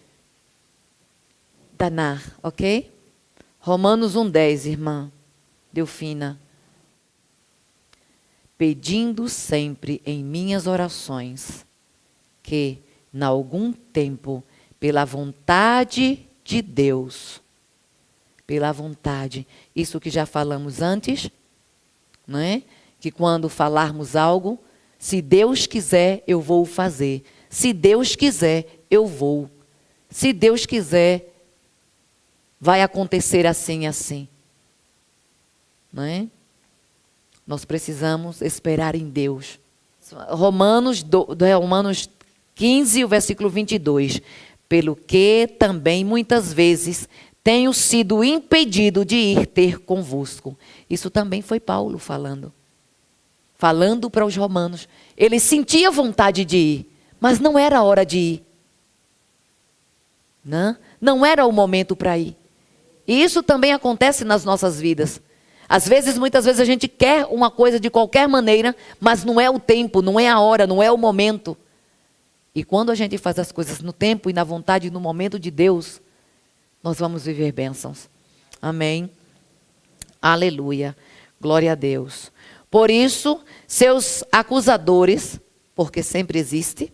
Danach, ok? Romanos 1:10, irmã Delfina. Pedindo sempre em minhas orações que, em algum tempo, pela vontade de Deus, pela vontade, isso que já falamos antes, não é? Que quando falarmos algo, se Deus quiser, eu vou fazer. Se Deus quiser, eu vou. Se Deus quiser, vai acontecer assim e assim. Não é? Nós precisamos esperar em Deus. Romanos 15, o versículo 22. Pelo que também muitas vezes tenho sido impedido de ir ter convosco. Isso também foi Paulo falando. Falando para os romanos. Ele sentia vontade de ir, mas não era a hora de ir. Não era o momento para ir. E isso também acontece nas nossas vidas. Às vezes, muitas vezes a gente quer uma coisa de qualquer maneira, mas não é o tempo, não é a hora, não é o momento. E quando a gente faz as coisas no tempo e na vontade e no momento de Deus, nós vamos viver bênçãos. Amém. Aleluia. Glória a Deus. Por isso, seus acusadores, porque sempre existe,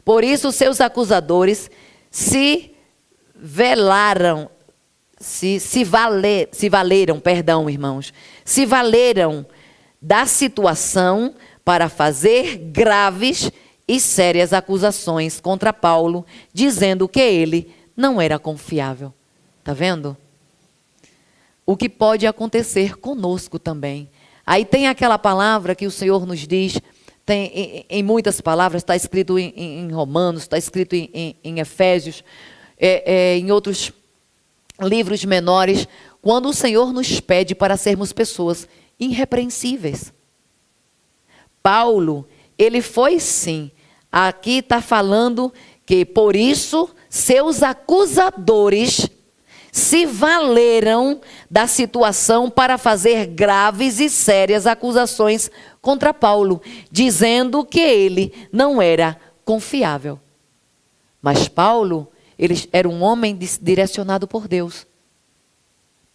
por isso seus acusadores se valeram, irmãos, se valeram da situação para fazer graves e sérias acusações contra Paulo, dizendo que ele não era confiável. Está vendo? O que pode acontecer conosco também. Aí tem aquela palavra que o Senhor nos diz, tem em muitas palavras, está escrito em Romanos, está escrito em Efésios, em outros livros menores, quando o Senhor nos pede para sermos pessoas irrepreensíveis. Paulo, ele foi sim. Aqui está falando que por isso seus acusadores se valeram da situação para fazer graves e sérias acusações contra Paulo, dizendo que ele não era confiável. Mas Paulo, ele era um homem direcionado por Deus.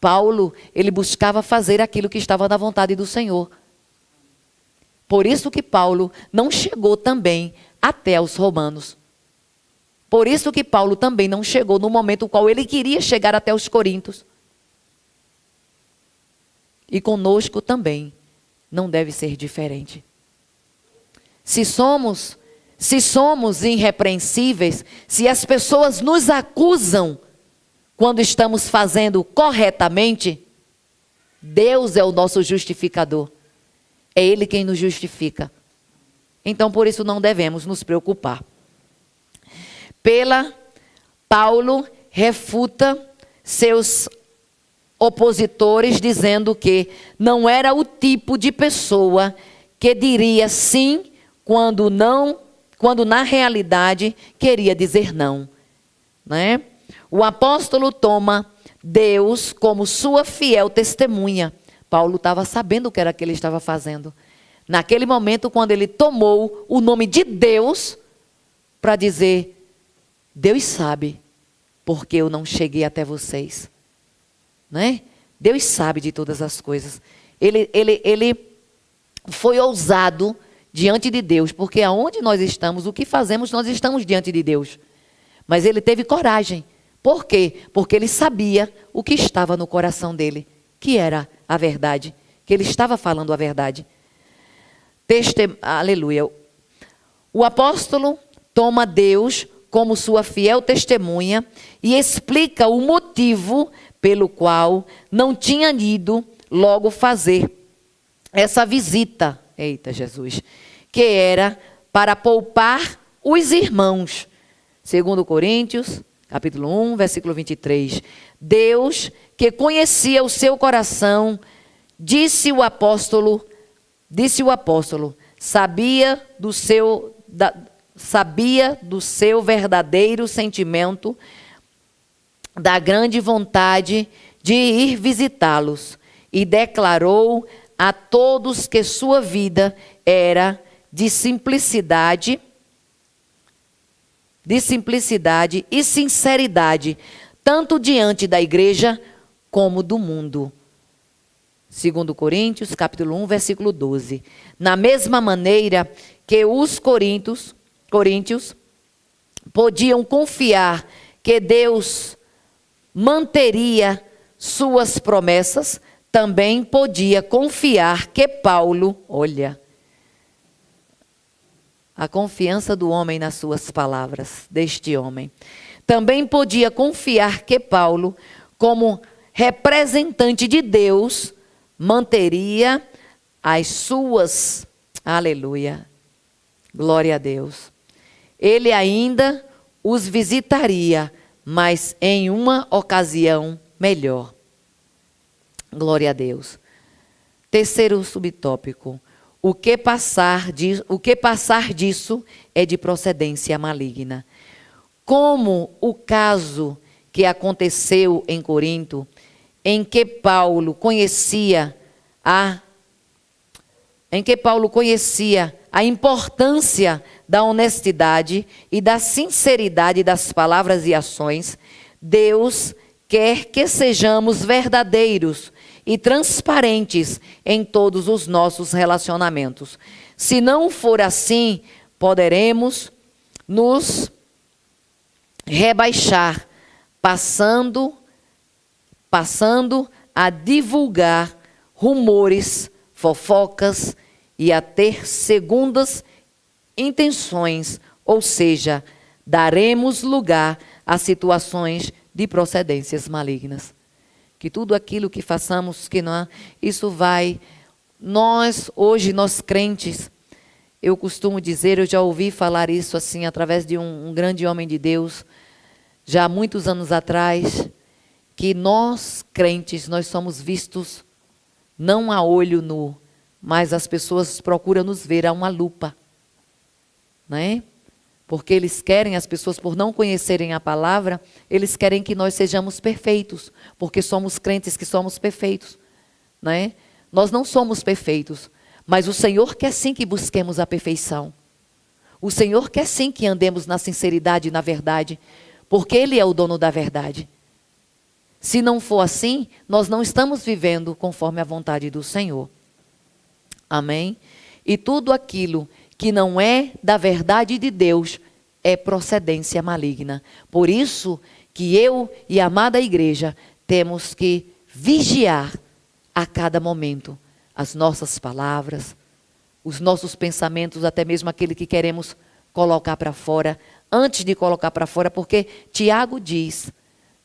Paulo, ele buscava fazer aquilo que estava na vontade do Senhor. Por isso que Paulo não chegou também até os romanos. Por isso que Paulo também não chegou no momento no qual ele queria chegar até os coríntios. E conosco também não deve ser diferente. Se somos irrepreensíveis, se as pessoas nos acusam quando estamos fazendo corretamente, Deus é o nosso justificador. É Ele quem nos justifica. Então, por isso, não devemos nos preocupar. Paulo refuta seus opositores, dizendo que não era o tipo de pessoa que diria sim quando na realidade queria dizer não, né? O apóstolo toma Deus como sua fiel testemunha. Paulo estava sabendo o que era que ele estava fazendo. Naquele momento, quando ele tomou o nome de Deus para dizer: Deus sabe porque eu não cheguei até vocês, né? Deus sabe de todas as coisas. Ele foi ousado diante de Deus, porque aonde nós estamos, o que fazemos, nós estamos diante de Deus. Mas ele teve coragem. Por quê? Porque ele sabia o que estava no coração dele, que era a verdade, que ele estava falando a verdade. Aleluia. O apóstolo toma Deus como sua fiel testemunha e explica o motivo pelo qual não tinha ido logo fazer essa visita. Eita Jesus! Que era para poupar os irmãos. 2 Coríntios, capítulo 1, versículo 23. Deus, que conhecia o seu coração, disse o apóstolo, sabia do seu verdadeiro sentimento, da grande vontade de ir visitá-los, e declarou a todos que sua vida era de simplicidade e sinceridade, tanto diante da igreja como do mundo. 2 Coríntios, capítulo 1, versículo 12. Na mesma maneira que os coríntios podiam confiar que Deus manteria suas promessas, também podia confiar que Paulo, olha, a confiança do homem nas suas palavras, deste homem. Também podia confiar que Paulo, como representante de Deus, manteria as suas, aleluia, glória a Deus. Ele ainda os visitaria, mas em uma ocasião melhor. Glória a Deus. Terceiro subtópico. O que passar disso é de procedência maligna. Como o caso que aconteceu em Corinto, em que Paulo conhecia a importância da honestidade e da sinceridade das palavras e ações, Deus quer que sejamos verdadeiros e transparentes em todos os nossos relacionamentos. Se não for assim, poderemos nos rebaixar, passando a divulgar rumores, fofocas e a ter segundas intenções, ou seja, daremos lugar a situações de procedências malignas. Que tudo aquilo que façamos, isso vai... Nós crentes, eu costumo dizer, eu já ouvi falar isso assim, através de um grande homem de Deus, já há muitos anos atrás, que nós, crentes, nós somos vistos não a olho nu, mas as pessoas procuram nos ver a uma lupa, né? Porque eles querem, as pessoas, por não conhecerem a palavra, eles querem que nós sejamos perfeitos, porque somos crentes que somos perfeitos, né? Nós não somos perfeitos, mas o Senhor quer sim que busquemos a perfeição. O Senhor quer sim que andemos na sinceridade e na verdade, porque Ele é o dono da verdade. Se não for assim, nós não estamos vivendo conforme a vontade do Senhor. Amém? E tudo aquilo que não é da verdade de Deus é procedência maligna. Por isso que eu e a amada igreja temos que vigiar a cada momento as nossas palavras, os nossos pensamentos, até mesmo aquele que queremos colocar para fora, antes de colocar para fora, porque Tiago diz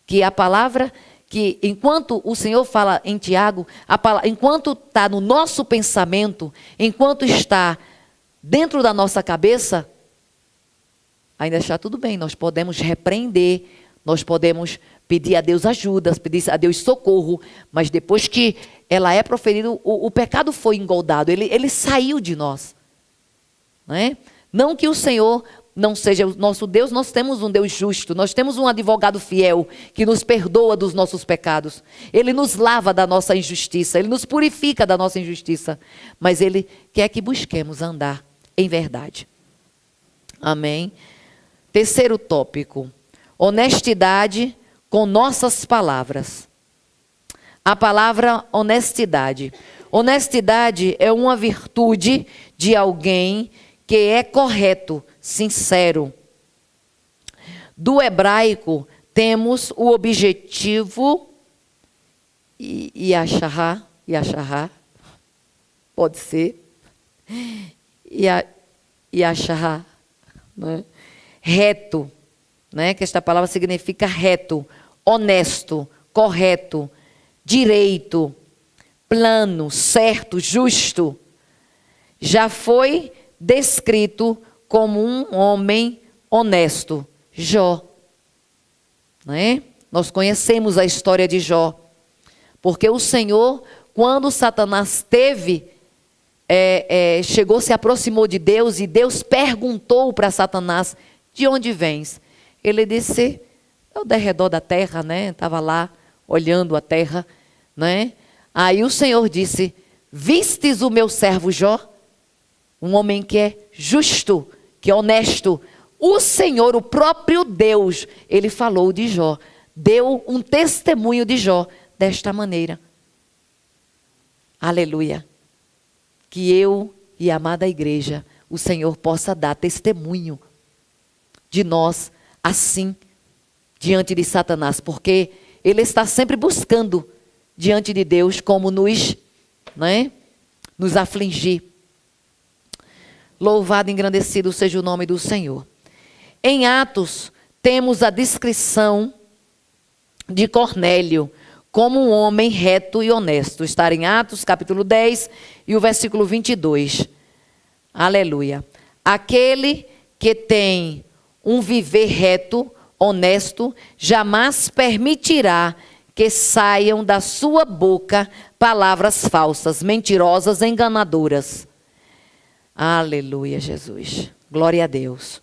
que a palavra, que enquanto o Senhor fala em Tiago, enquanto está no nosso pensamento, enquanto está dentro da nossa cabeça, ainda está tudo bem, nós podemos repreender, nós podemos pedir a Deus ajuda, pedir a Deus socorro, mas depois que ela é proferida, o pecado foi engoldado, ele saiu de nós. Né? Não que o Senhor não seja o nosso Deus, nós temos um Deus justo, nós temos um advogado fiel que nos perdoa dos nossos pecados. Ele nos lava da nossa injustiça, Ele nos purifica da nossa injustiça, mas Ele quer que busquemos andar em verdade. Amém? Terceiro tópico, honestidade com nossas palavras. A palavra honestidade. Honestidade é uma virtude de alguém que é correto, sincero. Do hebraico, temos o objetivo yashahá, pode ser, yashahá, né? Reto, né? Que esta palavra significa reto, honesto, correto, direito, plano, certo, justo. Já foi descrito como um homem honesto, Jó. Né? Nós conhecemos a história de Jó, porque o Senhor, quando Satanás chegou, se aproximou de Deus, e Deus perguntou para Satanás: de onde vens? Ele disse: ao derredor da terra, né? Estava lá olhando a terra, né? Aí o Senhor disse: vistes o meu servo Jó? Um homem que é justo, que é honesto. O Senhor, o próprio Deus, Ele falou de Jó, deu um testemunho de Jó desta maneira. Aleluia. Que eu e a amada igreja, o Senhor possa dar testemunho de nós assim, diante de Satanás, porque ele está sempre buscando diante de Deus como nos afligir. Louvado e engrandecido seja o nome do Senhor. Em Atos, temos a descrição de Cornélio como um homem reto e honesto. Está em Atos, capítulo 10 e o versículo 22. Aleluia. Aquele que tem um viver reto, honesto, jamais permitirá que saiam da sua boca palavras falsas, mentirosas, enganadoras. Aleluia, Jesus. Glória a Deus.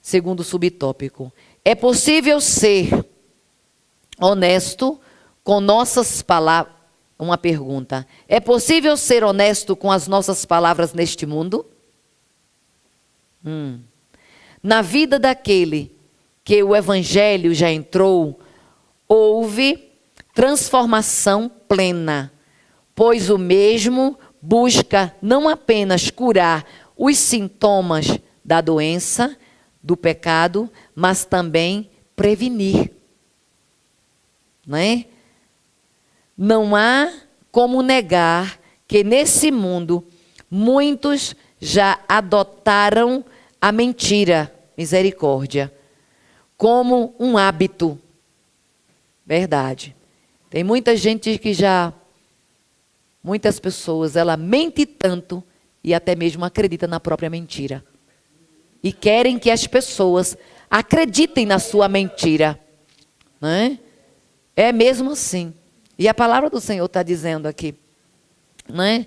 Segundo subtópico. É possível ser honesto com nossas palavras? Uma pergunta. É possível ser honesto com as nossas palavras neste mundo? Na vida daquele que o evangelho já entrou, houve transformação plena, pois o mesmo busca não apenas curar os sintomas da doença, do pecado, mas também prevenir. Né? Não há como negar que nesse mundo muitos já adotaram a mentira, misericórdia, como um hábito. Verdade. Tem muita gente que muitas pessoas, ela mente tanto e até mesmo acredita na própria mentira. E querem que as pessoas acreditem na sua mentira. Né? É mesmo assim. E a palavra do Senhor está dizendo aqui. Né?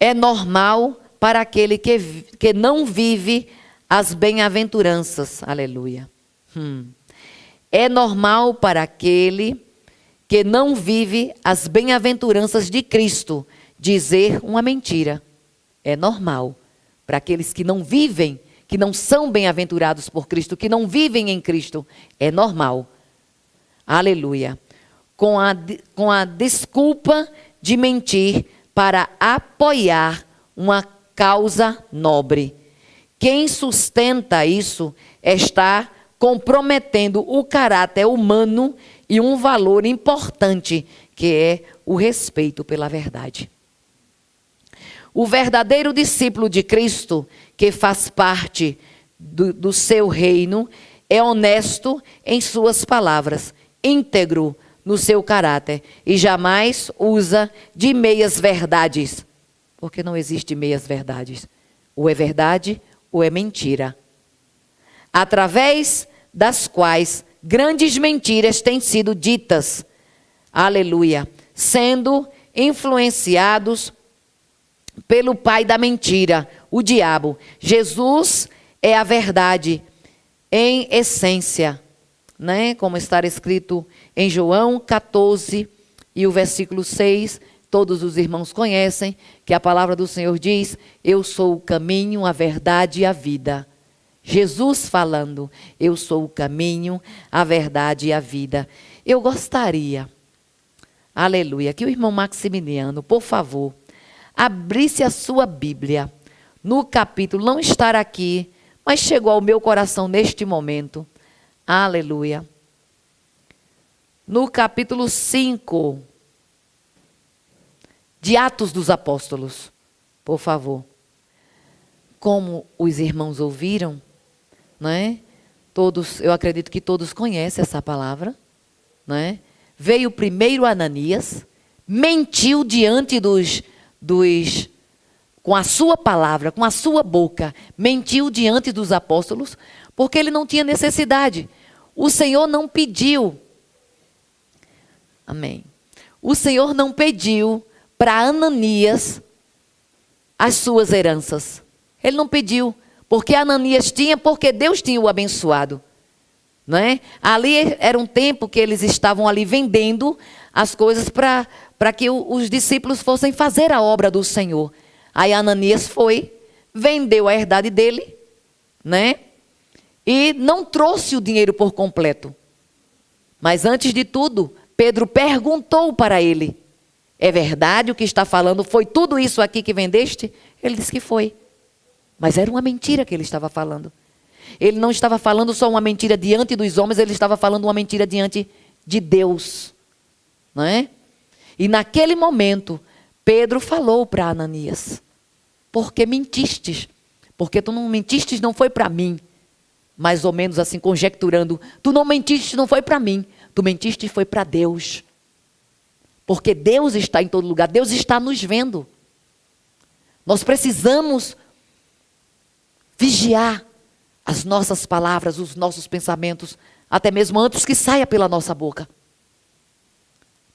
É normal para aquele que não vive as bem-aventuranças. Aleluia. É normal para aquele que não vive as bem-aventuranças de Cristo dizer uma mentira. É normal para aqueles que não vivem, que não são bem-aventurados por Cristo, que não vivem em Cristo. É normal. Aleluia. Com a desculpa de mentir para apoiar uma causa nobre. Quem sustenta isso está comprometendo o caráter humano e um valor importante, que é o respeito pela verdade. O verdadeiro discípulo de Cristo, que faz parte do seu reino, é honesto em suas palavras, íntegro no seu caráter e jamais usa de meias verdades, porque não existe meias verdades. Ou é verdade ou é mentira. Através das quais grandes mentiras têm sido ditas, aleluia, sendo influenciados pelo pai da mentira, o diabo. Jesus é a verdade em essência, né? Como está escrito em João 14 e o versículo 6, todos os irmãos conhecem, que a palavra do Senhor diz: eu sou o caminho, a verdade e a vida. Jesus falando: eu sou o caminho, a verdade e a vida. Eu gostaria, aleluia, que o irmão Maximiliano, por favor, abrisse a sua Bíblia no capítulo, não estar aqui, mas chegou ao meu coração neste momento, aleluia, no capítulo 5 de Atos dos Apóstolos, por favor. Como os irmãos ouviram, não é? Todos, eu acredito que todos conhecem essa palavra, não é? Veio primeiro Ananias, mentiu diante com a sua palavra, com a sua boca, mentiu diante dos apóstolos, porque ele não tinha necessidade. O Senhor não pediu. Amém. O Senhor não pediu para Ananias as suas heranças. Ele não pediu, porque Ananias tinha, porque Deus tinha o abençoado. Não é? Ali era um tempo que eles estavam ali vendendo as coisas para que os discípulos fossem fazer a obra do Senhor. Aí Ananias foi, vendeu a herdade dele, né? E não trouxe o dinheiro por completo. Mas antes de tudo, Pedro perguntou para ele: é verdade o que está falando? Foi tudo isso aqui que vendeste? Ele disse que foi. Mas era uma mentira que ele estava falando. Ele não estava falando só uma mentira diante dos homens, ele estava falando uma mentira diante de Deus. Não é? E naquele momento, Pedro falou para Ananias: porque mentistes? Porque tu não mentistes, não foi para mim. Mais ou menos assim, conjecturando. Tu não mentiste, não foi para mim. Tu mentiste, foi para Deus. Porque Deus está em todo lugar. Deus está nos vendo. Nós precisamos vigiar as nossas palavras, os nossos pensamentos, até mesmo antes que saia pela nossa boca.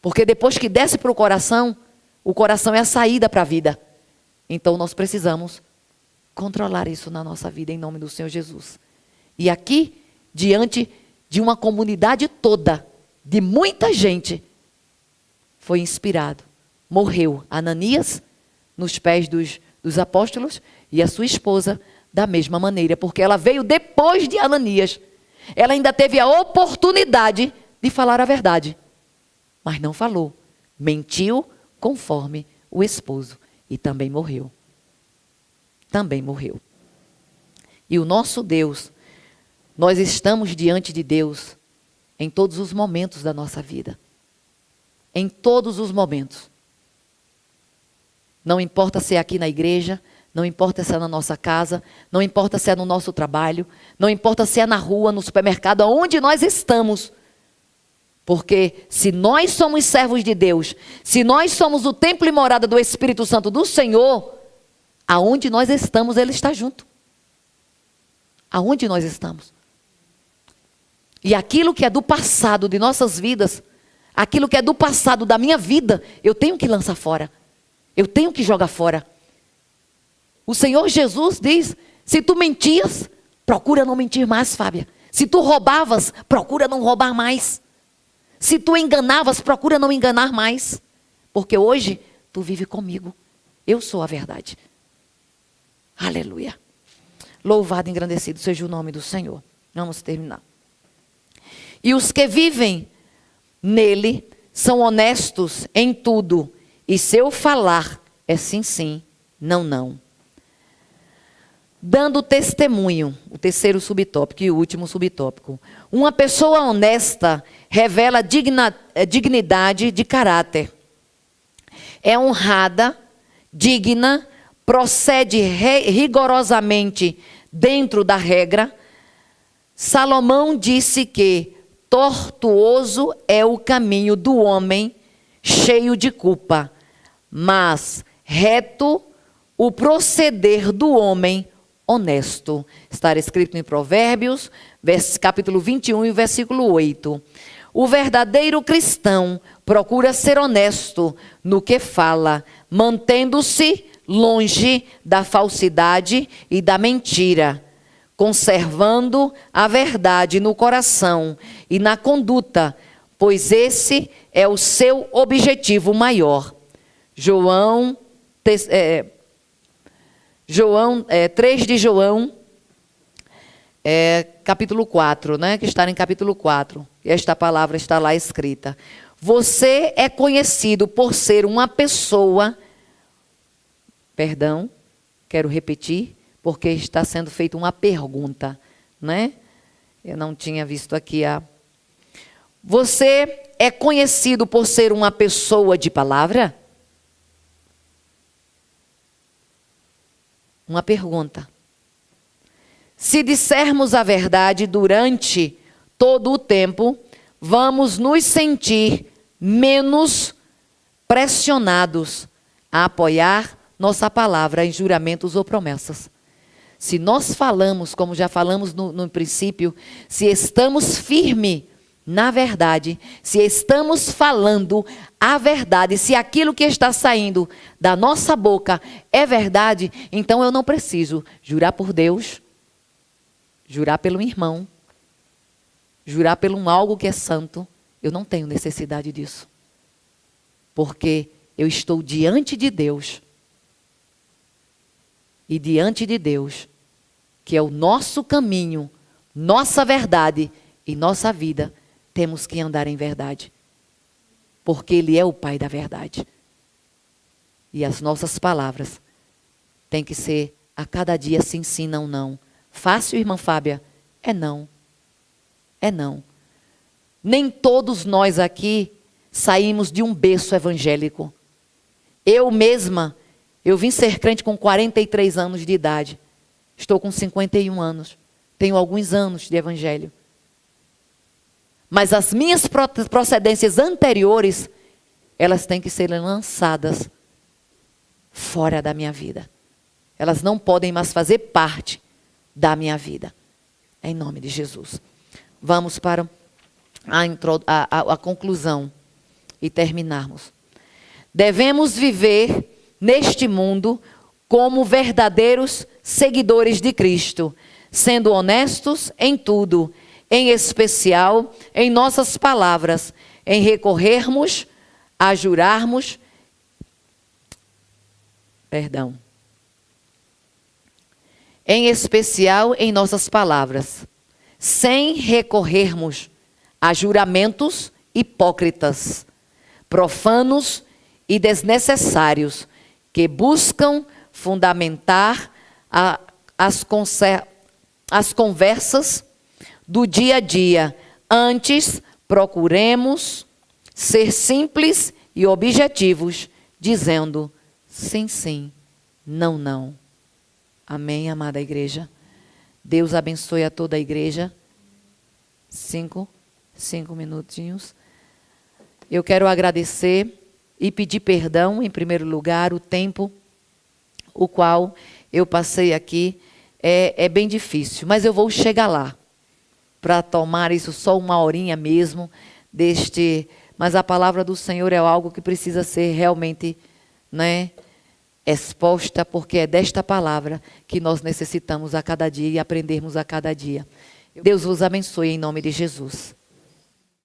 Porque depois que desce para o coração é a saída para a vida. Então nós precisamos controlar isso na nossa vida, em nome do Senhor Jesus. E aqui, diante de uma comunidade toda, de muita gente, foi inspirado. Morreu Ananias nos pés dos apóstolos e a sua esposa da mesma maneira, porque ela veio depois de Ananias. Ela ainda teve a oportunidade de falar a verdade, mas não falou. Mentiu conforme o esposo e também morreu. Também morreu. E o nosso Deus, nós estamos diante de Deus em todos os momentos da nossa vida. Em todos os momentos. Não importa se é aqui na igreja, não importa se é na nossa casa, não importa se é no nosso trabalho, não importa se é na rua, no supermercado, aonde nós estamos. Porque se nós somos servos de Deus, se nós somos o templo e morada do Espírito Santo do Senhor, aonde nós estamos, Ele está junto. Aonde nós estamos. E aquilo que é do passado de nossas vidas, aquilo que é do passado da minha vida, eu tenho que lançar fora. Eu tenho que jogar fora. O Senhor Jesus diz: se tu mentias, procura não mentir mais, Fábia. Se tu roubavas, procura não roubar mais. Se tu enganavas, procura não enganar mais. Porque hoje tu vive comigo. Eu sou a verdade. Aleluia. Louvado e engrandecido seja o nome do Senhor. Vamos terminar. E os que vivem nele são honestos em tudo. E seu falar é sim, sim, não, não. Dando testemunho, o terceiro subtópico e o último subtópico. Uma pessoa honesta revela dignidade de caráter. É honrada, digna, procede rigorosamente dentro da regra. Salomão disse que tortuoso é o caminho do homem cheio de culpa, mas reto o proceder do homem honesto. Está escrito em Provérbios, capítulo 21 e versículo 8. O verdadeiro cristão procura ser honesto no que fala, mantendo-se longe da falsidade e da mentira, conservando a verdade no coração e na conduta, pois esse é o seu objetivo maior. João 3 de João, capítulo 4, né? Que está em capítulo 4. Esta palavra está lá escrita. Você é conhecido por ser uma pessoa... Perdão, quero repetir, porque está sendo feita uma pergunta, né? Eu não tinha visto aqui a... Você é conhecido por ser uma pessoa de palavra? Uma pergunta. Se dissermos a verdade durante todo o tempo, vamos nos sentir menos pressionados a apoiar nossa palavra em juramentos ou promessas. Se nós falamos, como já falamos no princípio, se estamos firmes na verdade, se estamos falando a verdade, se aquilo que está saindo da nossa boca é verdade, então eu não preciso jurar por Deus, jurar pelo irmão, jurar pelo algo que é santo. Eu não tenho necessidade disso. Porque eu estou diante de Deus. E diante de Deus, que é o nosso caminho, nossa verdade e nossa vida, temos que andar em verdade. Porque Ele é o Pai da verdade. E as nossas palavras têm que ser a cada dia sim, sim, não, não. Fácil, irmã Fábia? É não. É não. Nem todos nós aqui saímos de um berço evangélico. Eu mesma, eu vim ser crente com 43 anos de idade. Estou com 51 anos. Tenho alguns anos de evangelho. Mas as minhas procedências anteriores, elas têm que ser lançadas fora da minha vida. Elas não podem mais fazer parte da minha vida. Em nome de Jesus. Vamos para a conclusão e terminarmos. Devemos viver neste mundo como verdadeiros seguidores de Cristo, sendo honestos em tudo, em especial em nossas palavras, em recorrermos a jurarmos, em especial em nossas palavras, sem recorrermos a juramentos hipócritas, profanos e desnecessários, que buscam fundamentar as conversas do dia a dia. Antes, procuremos ser simples e objetivos, dizendo sim, sim, não, não. Amém, amada igreja? Deus abençoe a toda a igreja. 5 minutinhos. Eu quero agradecer e pedir perdão, em primeiro lugar, o tempo o qual eu passei aqui é bem difícil, mas eu vou chegar lá para tomar isso só uma horinha mesmo mas a palavra do Senhor é algo que precisa ser realmente, né, exposta, porque é desta palavra que nós necessitamos a cada dia e aprendermos a cada dia. Deus vos abençoe em nome de Jesus.